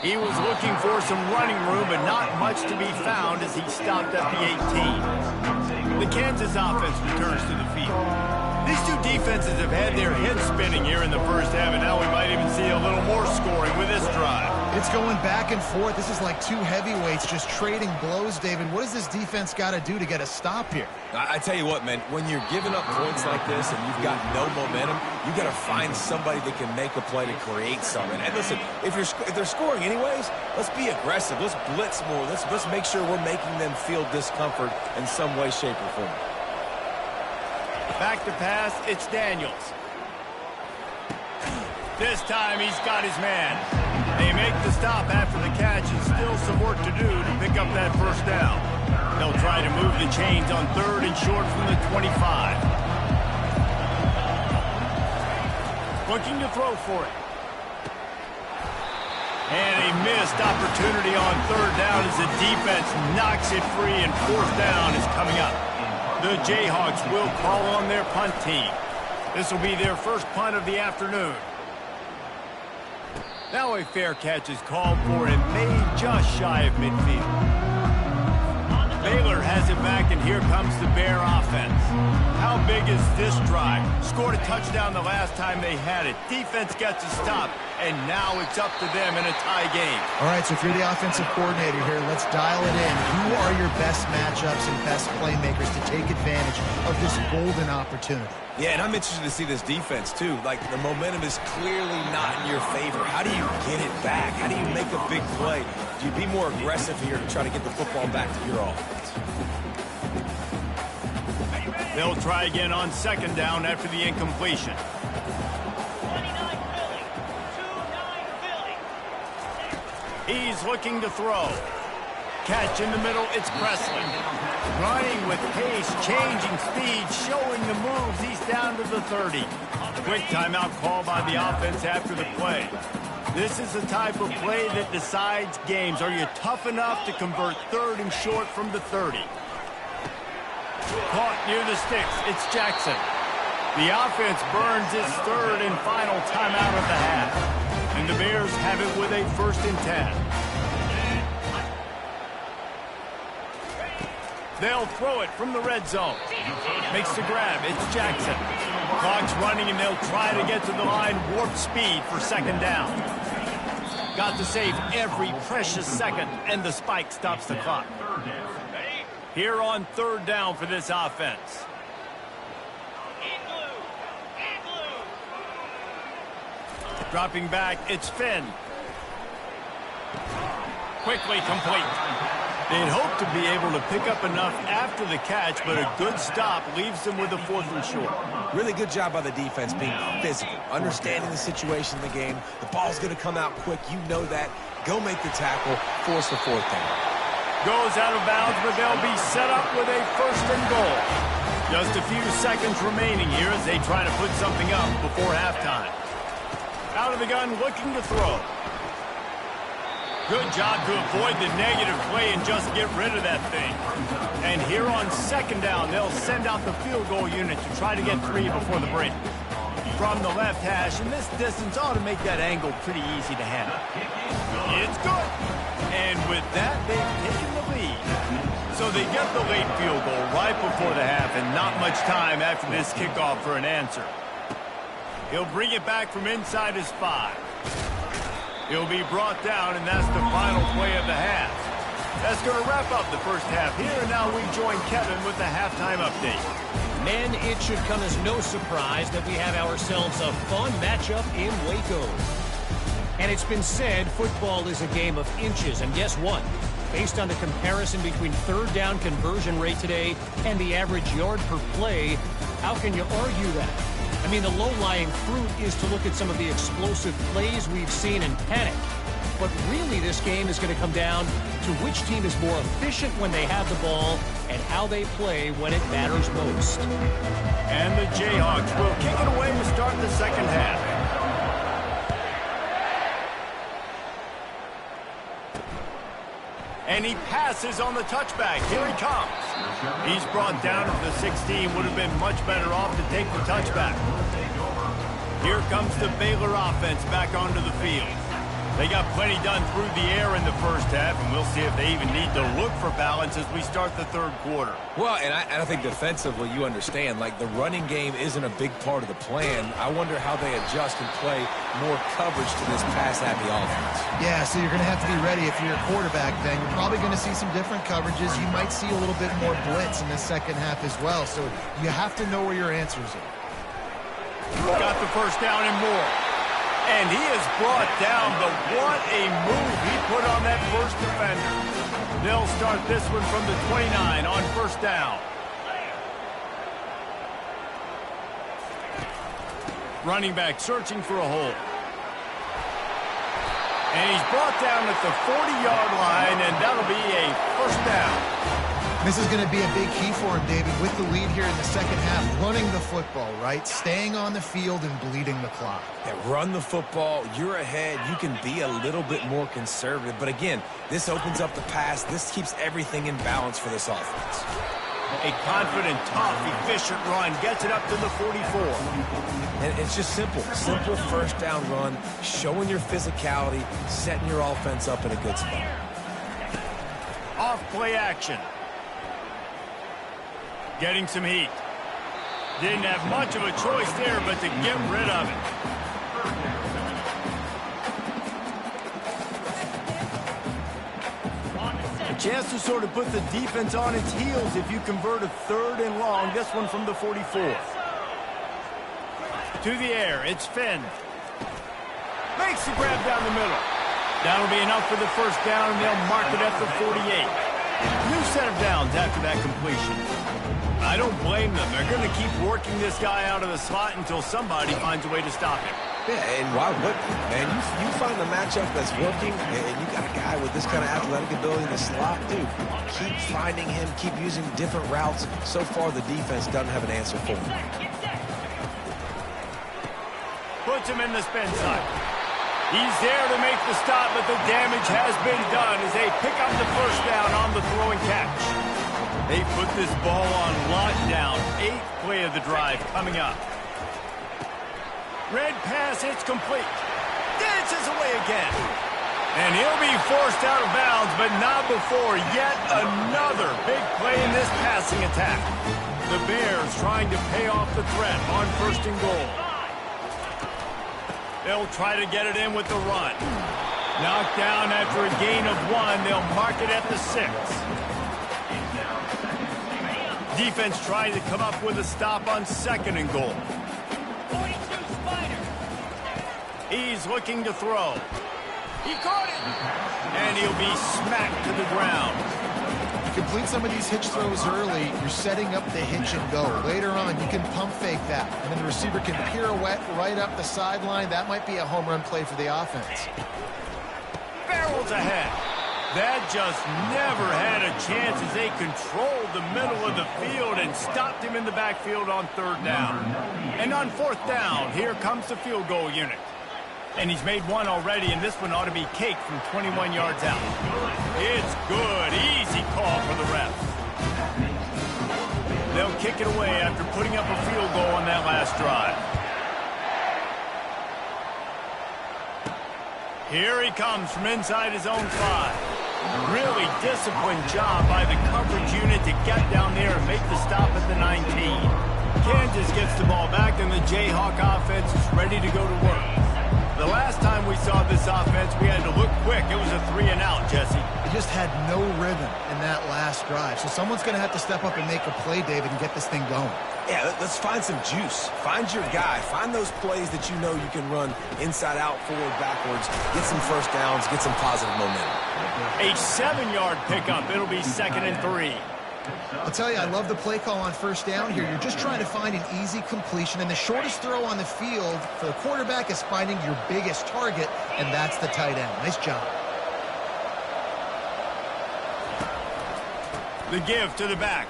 He was looking for some running room, but not much to be found as he stopped at the 18. The Kansas offense returns to the field. These two defenses have had their heads spinning here in the first half, and now we might even see a little more scoring with this drive. It's going back and forth. This is like two heavyweights just trading blows, David. What does this defense got to do to get a stop here? I tell you what, man, when you're giving up points like this and you've got no momentum, you got to find somebody that can make a play to create something. And listen, if they're scoring anyways, let's be aggressive. Let's blitz more. Let's make sure we're making them feel discomfort in some way, shape, or form. Back to pass, it's Daniels. This time he's got his man. They make the stop after the catch, and still some work to do to pick up that first down. They'll try to move the chains on third and short from the 25. Looking to throw for it. And a missed opportunity on third down as the defense knocks it free, and fourth down is coming up. The Jayhawks will call on their punt team. This will be their first punt of the afternoon. Now a fair catch is called for and made just shy of midfield. Baylor has it back, and here comes the Bear offense. How big is this drive? Scored a touchdown the last time they had it. Defense gets a stop, and now it's up to them in a tie game. All right, so if you're the offensive coordinator here, let's dial it in. Who are your best matchups and best playmakers to take advantage of this golden opportunity? Yeah, and I'm interested to see this defense, too. Like, the momentum is clearly not in your favor. How do you get it back? How do you make a big play? Do you be more aggressive here to try to get the football back to your offense? They'll try again on second down after the incompletion. 29 Philly. 2-9 Philly. He's looking to throw. Catch in the middle, it's Presley. Running with pace, changing speed, showing the moves. He's down to the 30. Quick timeout call by the offense after the play. This is the type of play that decides games. Are you tough enough to convert third and short from the 30? Caught near the sticks. It's Jackson. The offense burns its third and final timeout of the half. And the Bears have it with a 1st and 10. They'll throw it from the red zone. Makes the grab. It's Jackson. Clock's running, and they'll try to get to the line warp speed for second down. Got to save every precious second, and the spike stops the clock. Here on third down for this offense. Dropping back, it's Finn. Quickly complete. They'd hope to be able to pick up enough after the catch, but a good stop leaves them with a 4th and short. Really good job by the defense being physical, understanding the situation in the game. The ball's going to come out quick. You know that. Go make the tackle, force the 4th down. Goes out of bounds, but they'll be set up with a 1st and goal. Just a few seconds remaining here as they try to put something up before halftime. Out of the gun, looking to throw. Good job to avoid the negative play and just get rid of that thing. And here on second down, they'll send out the field goal unit to try to get 3 before the break. From the left hash, and this distance ought to make that angle pretty easy to handle. It's good. And with that, they've taken the lead. So they get the late field goal right before the half, and not much time after this kickoff for an answer. He'll bring it back from inside his 5. He'll be brought down, and that's the final play of the half. That's going to wrap up the first half here, and now we join Kevin with the halftime update. Men, it should come as no surprise that we have ourselves a fun matchup in Waco. And it's been said football is a game of inches, and guess what? Based on the comparison between third down conversion rate today and the average yard per play, how can you argue that? I mean, the low-lying fruit is to look at some of the explosive plays we've seen and panic. But really, this game is going to come down to which team is more efficient when they have the ball and how they play when it matters most. And the Jayhawks will kick it away to start the second half. And he passes on the touchback. Here he comes. He's brought down at the 16. Would have been much better off to take the touchback. Here comes the Baylor offense back onto the field. They got plenty done through the air in the first half, and we'll see if they even need to look for balance as we start the third quarter. Well, and I think defensively, you understand, like the running game isn't a big part of the plan. I wonder how they adjust and play more coverage to this pass-happy offense. Yeah, so you're going to have to be ready if you're a quarterback then. You're probably going to see some different coverages. You might see a little bit more blitz in the second half as well, so you have to know where your answers are. Got the first down and more. And he is brought down, but what a move he put on that first defender. They'll start this one from the 29 on first down. Running back searching for a hole. And he's brought down at the 40-yard line, and that'll be a first down. This is going to be a big key for him, David, with the lead here in the second half. Running the football, right? Staying on the field and bleeding the clock. Yeah, run the football. You're ahead. You can be a little bit more conservative. But again, this opens up the pass. This keeps everything in balance for this offense. A confident, tough, efficient run gets it up to the 44. And it's just simple. Simple first down run, showing your physicality, setting your offense up in a good spot. Off play action. Getting some heat. Didn't have much of a choice there, but to get rid of it. A chance to sort of put the defense on its heels if you convert a third and long. This one from the 44. To the air, it's Finn. Makes the grab down the middle. That'll be enough for the first down, and they'll mark it at the 48. New set of downs after that completion. I don't blame them. They're going to keep working this guy out of the slot until somebody finds a way to stop him. Yeah, and why wouldn't you, man? You find the matchup that's working, and you got a guy with this kind of athletic ability in the slot, dude. Keep finding him, keep using different routes. So far, the defense doesn't have an answer for him. Puts him in the spin side. He's there to make the stop, but the damage has been done as they pick up the first down on the throw and catch. They put this ball on lockdown. 8th play of the drive coming up. Red pass, it's complete. Dances away again. And he'll be forced out of bounds, but not before yet another big play in this passing attack. The Bears trying to pay off the threat on 1st and goal. They'll try to get it in with the run. Knocked down after a gain of 1. They'll mark it at the 6. Defense trying to come up with a stop on 2nd and goal. He's looking to throw. He caught it. And he'll be smacked to the ground. You complete some of these hitch throws early, you're setting up the hitch and go. Later on, you can pump fake that. And then the receiver can pirouette right up the sideline. That might be a home run play for the offense. Barrels ahead. That just never had a chance as they controlled the middle of the field and stopped him in the backfield on 3rd down. And on 4th down, here comes the field goal unit. And he's made 1 already, and this one ought to be cake from 21 yards out. It's good. Easy call for the refs. They'll kick it away after putting up a field goal on that last drive. Here he comes from inside his own 5. Really disciplined job by the coverage unit to get down there and make the stop at the 19. Kansas gets the ball back, and the Jayhawk offense is ready to go to work. The last time we saw this offense, we had to look quick. It was a 3-and-out, Jesse. They just had no rhythm in that last drive. So someone's going to have to step up and make a play, David, and get this thing going. Yeah, let's find some juice. Find your guy. Find those plays that you know you can run inside out, forward, backwards. Get some first downs. Get some positive momentum. A 7-yard pickup. It'll be 2nd and 3. I'll tell you, I love the play call on 1st down here. You're just trying to find an easy completion, and the shortest throw on the field for the quarterback is finding your biggest target, and that's the tight end. Nice job. The give to the back.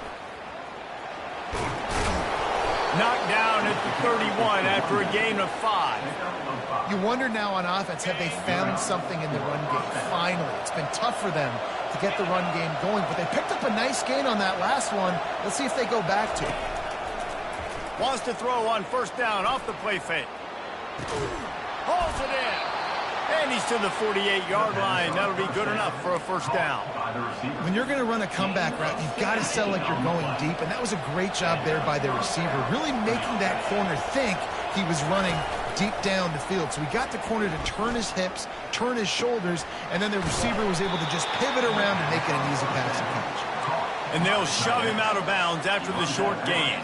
Knocked down at the 31 after a gain of 5. You wonder now on offense, have they found something in the run game? Finally, it's been tough for them to get the run game going, but they picked up a nice gain on that last one. Let's see if they go back to it. Wants to throw on 1st down off the play fake. Hauls it in. And he's to the 48-yard line. That'll be good enough for a 1st down. When you're going to run a comeback route, you've got to sell like you're going deep, and that was a great job there by the receiver, really making that corner think he was running deep down the field. So he got the corner to turn his hips, turn his shoulders, and then the receiver was able to just pivot around and make it an easy pass and catch. And they'll shove him out of bounds after the short gain.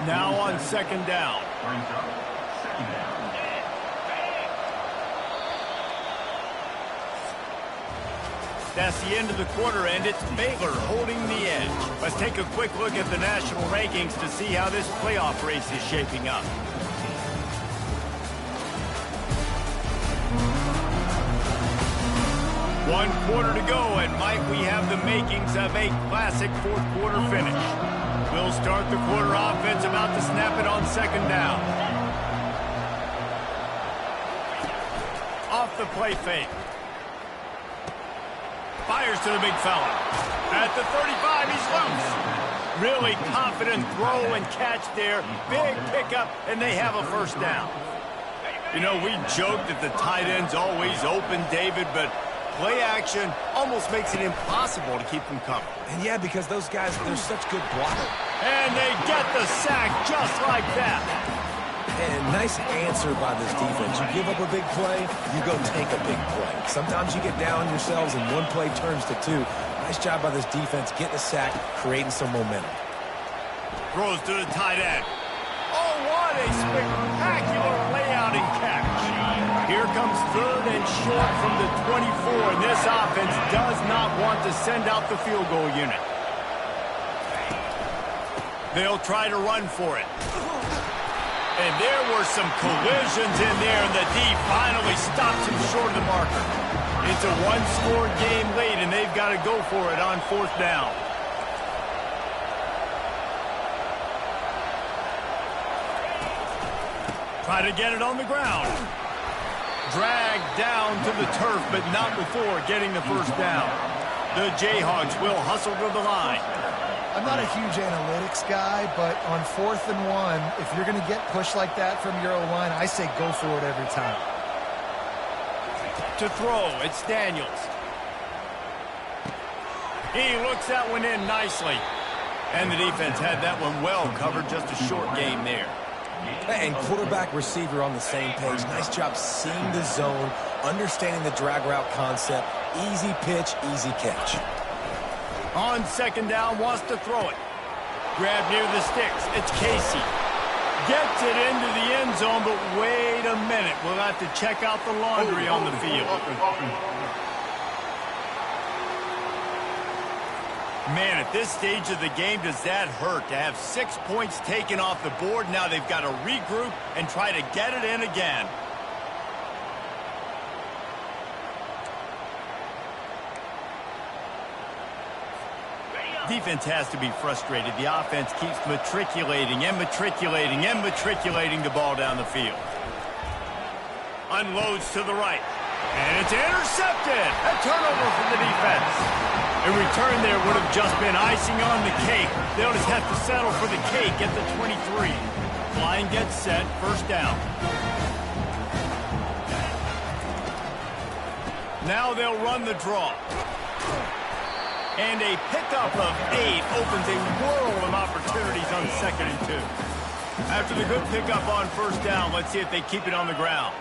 Now on 2nd down. That's the end of the quarter, and it's Baylor holding the edge. Let's take a quick look at the national rankings to see how this playoff race is shaping up. One quarter to go, and might we have the makings of a classic 4th quarter finish. We'll start the quarter offense about to snap it on 2nd down. Off the play fake. Fires to the big fella. At the 35, he's loose. Really confident throw and catch there. Big pickup, and they have a 1st down. You know, we joked that the tight end's always open, David, but play action almost makes it impossible to keep them covered. And yeah, because those guys, they're such good blockers. And they get the sack just like that. And nice answer by this defense. You give up a big play, you go take a big play. Sometimes you get down yourselves and one play turns to 2. Nice job by this defense getting a sack, creating some momentum. Throws to the tight end. Oh, what a spectacular layout and catch. Here comes 3rd and short from the 24, and this offense does not want to send out the field goal unit. They'll try to run for it. And there were some collisions in there, and the D finally stops him short of the marker. It's a one-score game late, and they've got to go for it on 4th down. Try to get it on the ground. Dragged down to the turf, but not before getting the first down. The Jayhawks will hustle to the line. I'm not a huge analytics guy, but on 4th and 1, if you're going to get pushed like that from your O-line, I say go for it every time. To throw, it's Daniels. He looks that one in nicely. And the defense had that one well covered, just a short game there. And quarterback, receiver on the same page. Nice job seeing the zone, understanding the drag route concept. Easy pitch, easy catch. On 2nd down, wants to throw it. Grab near the sticks. It's Casey. Gets it into the end zone, but wait a minute. We'll have to check out the laundry on the field. Man, at this stage of the game, does that hurt to have 6 points taken off the board? Now they've got to regroup and try to get it in again. Defense has to be frustrated. The offense keeps matriculating and matriculating and matriculating the ball down the field. Unloads to the right. And it's intercepted. A turnover for the defense. A return there would have just been icing on the cake. They'll just have to settle for the cake at the 23. Line gets set. First down. Now they'll run the draw. And a pickup of 8 opens a world of opportunities on 2nd and 2. After the good pickup on 1st down, let's see if they keep it on the ground.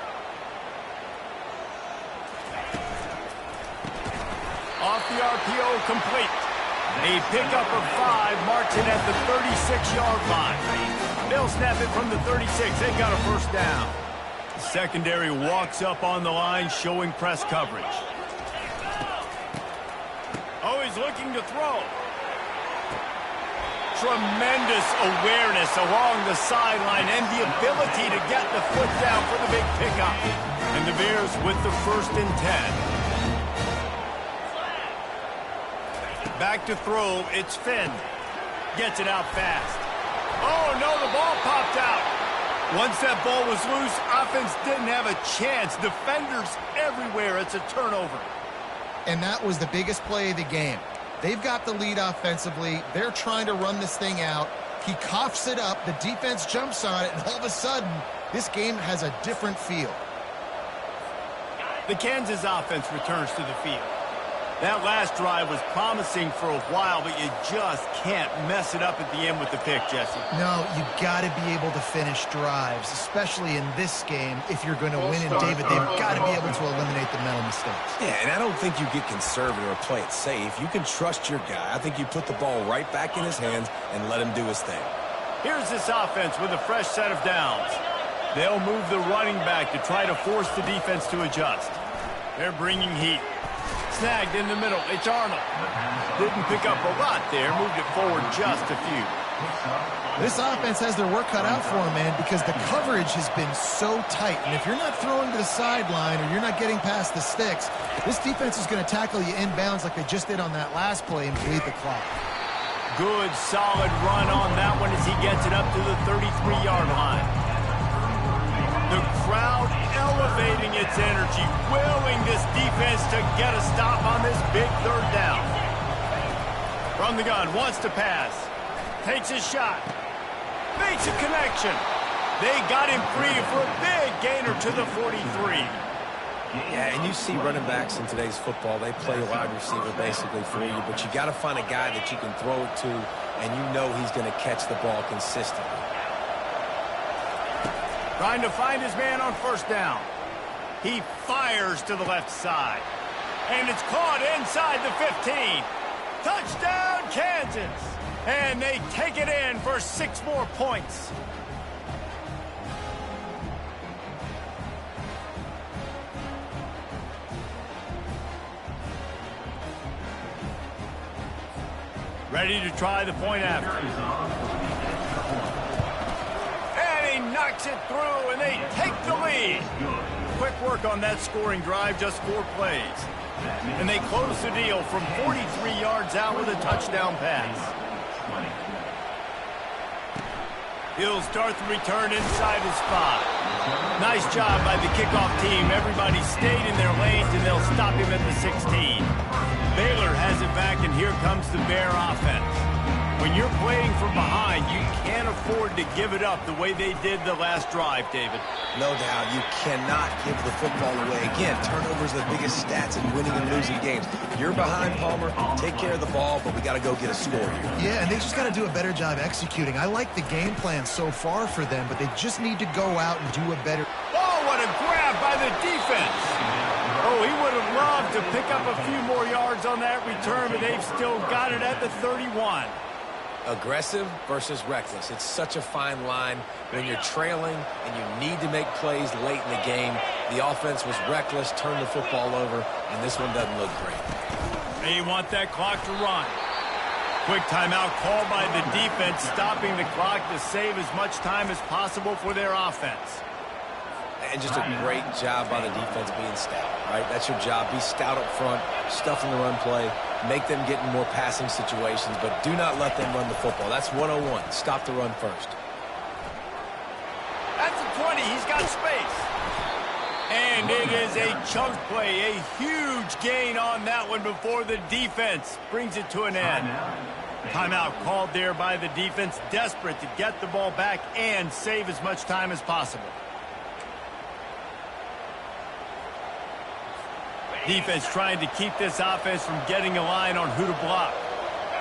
Off the RPO, complete. A pickup of 5 marks it at the 36-yard line. They'll snap it from the 36. They've got a first down. The secondary walks up on the line, showing press coverage. Oh, he's looking to throw. Tremendous awareness along the sideline and the ability to get the foot down for the big pickup. And the Bears with the 1st and 10. Back to throw, it's Finn. Gets it out fast. Oh, no, the ball popped out. Once that ball was loose, offense didn't have a chance. Defenders everywhere. It's a turnover. And that was the biggest play of the game. They've got the lead offensively. They're trying to run this thing out. He coughs it up. The defense jumps on it, and all of a sudden, this game has a different feel. The Kansas offense returns to the field. That last drive was promising for a while, but you just can't mess it up at the end with the pick, Jesse. No, you've got to be able to finish drives, especially in this game. If you're going to win, and David, they've got to be able to eliminate the mental mistakes. Yeah, and I don't think you get conservative or play it safe. You can trust your guy. I think you put the ball right back in his hands and let him do his thing. Here's this offense with a fresh set of downs. They'll move the running back to try to force the defense to adjust. They're bringing heat. Snagged in the middle. It's Arnold. Didn't pick up a lot there. Moved it forward just a few. This offense has their work cut out for them, man, because the coverage has been so tight. And if you're not throwing to the sideline or you're not getting past the sticks, this defense is going to tackle you inbounds like they just did on that last play and bleed the clock. Good, solid run on that one as he gets it up to the 33-yard line. The crowd elevating its energy, willing this defense to get a stop on this big 3rd down. From the gun, wants to pass. Takes a shot. Makes a connection. They got him free for a big gainer to the 43. Yeah, and you see running backs in today's football, they play wide receiver basically for you, but you got to find a guy that you can throw it to, and you know he's going to catch the ball consistently. Trying to find his man on 1st down. He fires to the left side. And it's caught inside the 15. Touchdown, Kansas. And they take it in for 6 more points. Ready to try the point after. Makes it through, and they take the lead. Quick work on that scoring drive, just 4 plays. And they close the deal from 43 yards out with a touchdown pass. He'll start the return inside his spot. Nice job by the kickoff team. Everybody stayed in their lanes, and they'll stop him at the 16. Baylor has it back, and here comes the Bear offense. When you're playing from behind, you can't afford to give it up the way they did the last drive, David. No doubt. You cannot give the football away. Again, turnovers are the biggest stats in winning and losing games. You're behind, Palmer. Take care of the ball, but we got to go get a score here. Yeah, and they just got to do a better job executing. I like the game plan so far for them, but they just need to go out and do a better... Oh, what a grab by the defense. Oh, he would have loved to pick up a few more yards on that return, but they've still got it at the 31. Aggressive versus reckless. It's such a fine line when you're trailing and you need to make plays late in the game. The offense was reckless, turned the football over, and this one doesn't look great. They want that clock to run. Quick timeout called by the defense, stopping the clock to save as much time as possible for their offense. And just a great job by the defense being stout, right? That's your job. Be stout up front, stuff in the run play, make them get in more passing situations, but do not let them run the football. That's 101. Stop the run first. That's the 20. He's got space. And it is a chunk play, a huge gain on that one before the defense brings it to an end. Timeout called there by the defense, desperate to get the ball back and save as much time as possible. Defense trying to keep this offense from getting a line on who to block.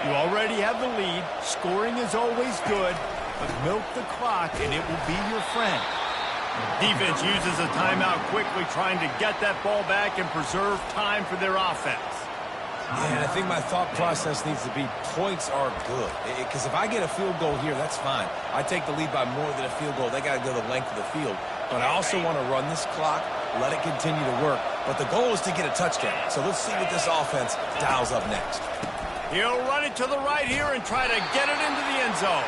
You already have the lead. Scoring is always good, but milk the clock and it will be your friend. Defense uses a timeout quickly, trying to get that ball back and preserve time for their offense. Yeah, I think my thought process needs to be points are good. Because if I get a field goal here, that's fine. I take the lead by more than a field goal. They got to go the length of the field. But I also want to run this clock, let it continue to work. But the goal is to get a touchdown. So let's see what this offense dials up next. He'll run it to the right here and try to get it into the end zone.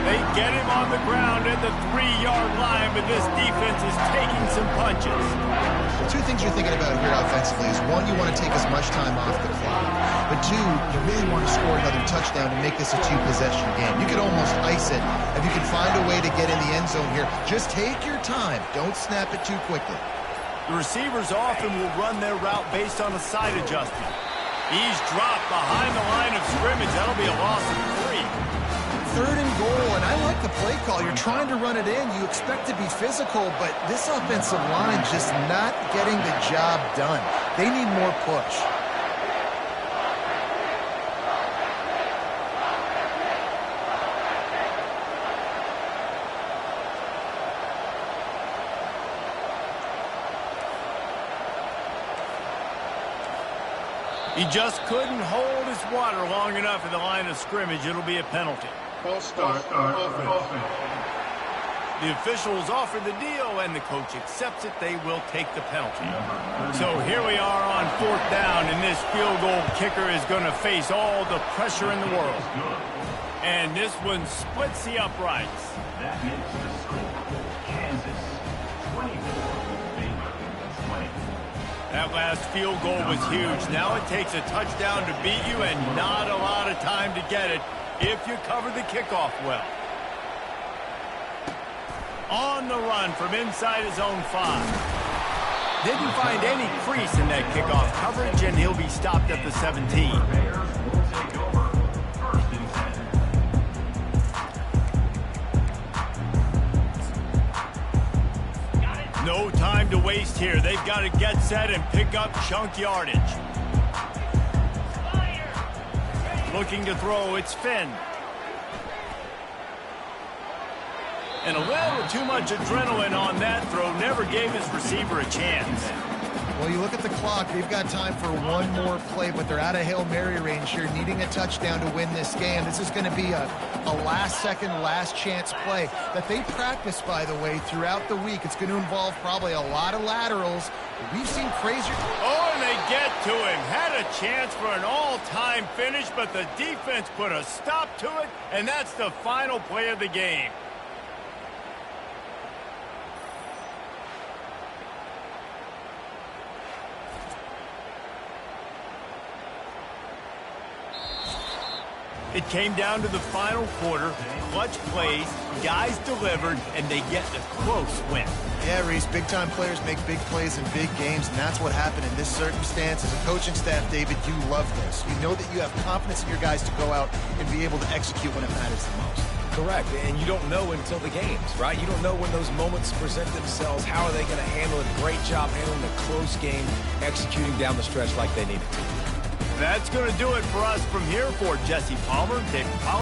They get him on the ground at the 3-yard line, but this defense is taking some punches. The two things you're thinking about here offensively is, one, you want to take as much time off the clock. But two, you really want to score another touchdown to make this a 2-possession game. You could almost ice it if you can find a way to get in the end zone here. Just take your time. Don't snap it too quickly. The receivers often will run their route based on a side adjustment. He's dropped behind the line of scrimmage. That'll be a loss of 3. 3rd and goal, and I like the play call. You're trying to run it in. You expect to be physical, but this offensive line just not getting the job done. They need more push. He just couldn't hold his water long enough at the line of scrimmage. It'll be a penalty. False start, offense. The officials offer the deal, and the coach accepts it. They will take the penalty. So here we are on 4th down, and this field goal kicker is going to face all the pressure in the world. And this one splits the uprights. That makes the score. Kansas 24, Baylor 20. That last field goal was huge. Now it takes a touchdown to beat you and not a lot of time to get it if you cover the kickoff well. On the run from inside his own 5. Didn't find any crease in that kickoff coverage, and he'll be stopped at the 17. Bears will take over 1st and 10. No time to waste here. They've got to get set and pick up chunk yardage. Looking to throw, it's Finn. And a little too much adrenaline on that throw. Never gave his receiver a chance. Well, you look at the clock. They've got time for one more play, but they're out of Hail Mary range here, needing a touchdown to win this game. This is going to be a last-second, last-chance play that they practice, by the way, throughout the week. It's going to involve probably a lot of laterals. We've seen crazier... Oh, and they get to him. Had a chance for an all-time finish, but the defense put a stop to it, and that's the final play of the game. It came down to the final quarter, clutch plays, guys delivered, and they get the close win. Yeah, Reese, big-time players make big plays in big games, and that's what happened in this circumstance. As a coaching staff, David, you love this. You know that you have confidence in your guys to go out and be able to execute when it matters the most. Correct, and you don't know until the games, right? You don't know when those moments present themselves. How are they going to handle it? Great job handling a close game, executing down the stretch like they needed to. That's going to do it for us from here for Jesse Palmer, David Powell.